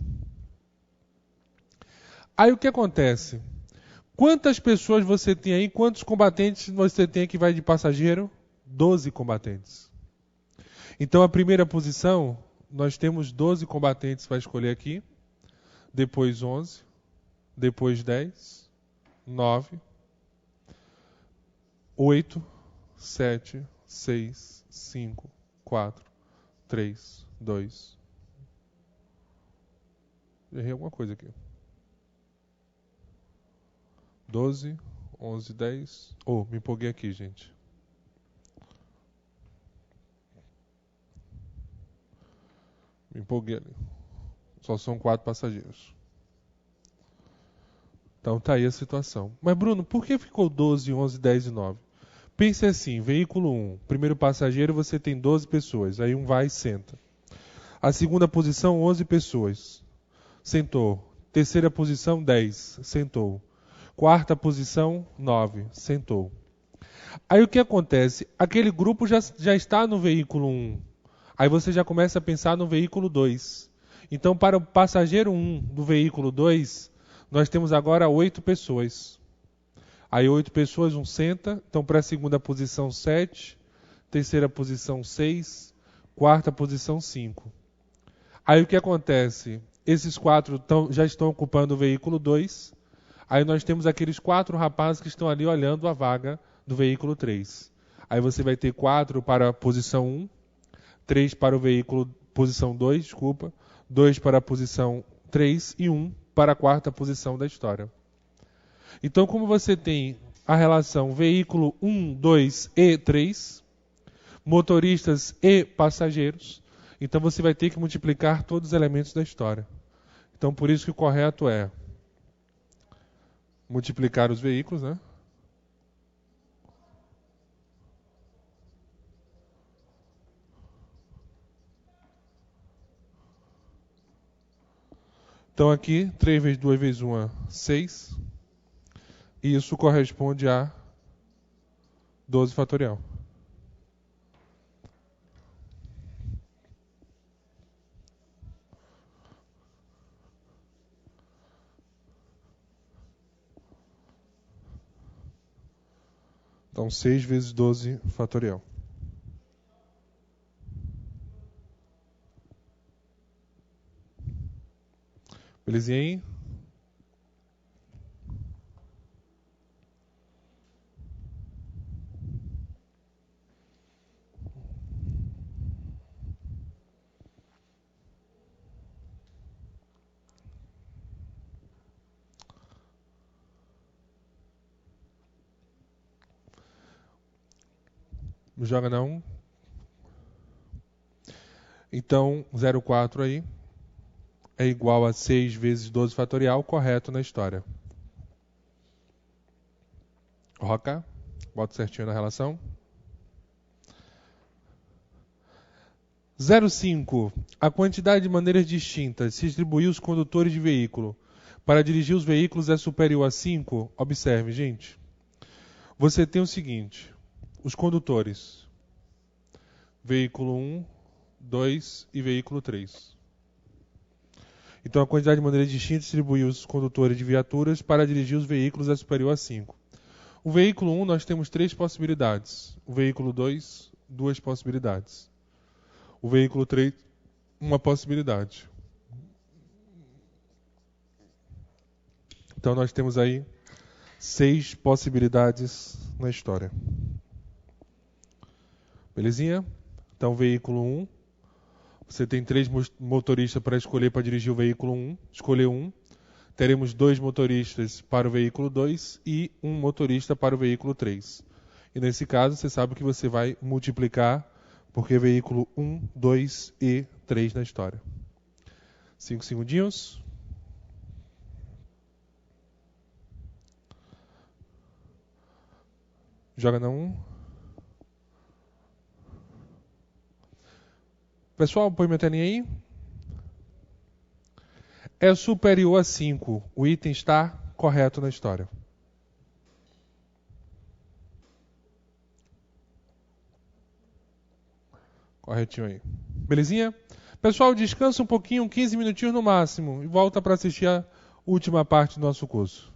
S1: Aí o que acontece? Quantas pessoas você tem aí? Quantos combatentes você tem que vai de passageiro? 12 combatentes. Então a primeira posição, nós temos 12 combatentes para escolher aqui. Depois 11. Depois 10. 9. 8. 7. 6. 5. 4. 3. 2. Errei alguma coisa aqui. 12, 11, 10. Oh, me empolguei aqui, gente. Me empolguei ali. Só são 4 passageiros. Então tá aí a situação. Mas Bruno, por que ficou 12, 11, 10 e 9? Pense assim, veículo 1, primeiro passageiro você tem 12 pessoas, aí um vai e senta. A segunda posição, 11 pessoas. Sentou. Terceira posição, 10. Sentou. Quarta posição, 9. Sentou. Aí o que acontece? Aquele grupo já está no veículo 1. Aí você já começa a pensar no veículo 2. Então, para o passageiro 1 do veículo 2, nós temos agora 8 pessoas. Aí 8 pessoas, um senta. Então, para a segunda posição, 7. Terceira posição, 6. Quarta posição, 5. Aí o que acontece? Esses 4 já estão ocupando o veículo 2. Aí nós temos aqueles 4 rapazes que estão ali olhando a vaga do veículo 3. Aí você vai ter 4 para a posição 1, 3 para o veículo posição 2, desculpa, 2 para a posição 3 e 1 para a quarta posição da história. Então, como você tem a relação veículo 1, 2 e 3, motoristas e passageiros, então você vai ter que multiplicar todos os elementos da história. Então, por isso que o correto é multiplicar os veículos, né? Então aqui, 3 vezes 2 vezes 1 é 6. E isso corresponde a 12 fatorial. Então 6 vezes 12 fatorial. Belezinha aí? Joga na 1. Então 0,4 aí é igual a 6 vezes 12 fatorial, correto na história. Roca, bota certinho na relação. 0,5. A quantidade de maneiras distintas se distribuir os condutores de veículo para dirigir os veículos é superior a 5? Observe, gente. Você tem o seguinte, os condutores. Veículo 1, 2 e veículo 3. Então a quantidade de maneiras distintas de distribuir os condutores de viaturas para dirigir os veículos é superior a 5. O veículo 1 nós temos 3 possibilidades. O veículo 2, 2 possibilidades. O veículo 3, uma possibilidade. Então nós temos aí 6 possibilidades na história. Belezinha? Então veículo 1, você tem 3 motoristas para escolher para dirigir o veículo 1. Escolher um. Teremos 2 motoristas para o veículo 2 e 1 motorista para o veículo 3. E nesse caso, você sabe que você vai multiplicar, porque veículo 1, 2 e 3 na história. 5 segundinhos. Joga na 1. Pessoal, põe minha telinha aí. É superior a 5. O item está correto na história. Corretinho aí. Belezinha? Pessoal, descansa um pouquinho, 15 minutinhos no máximo, e volta para assistir a última parte do nosso curso.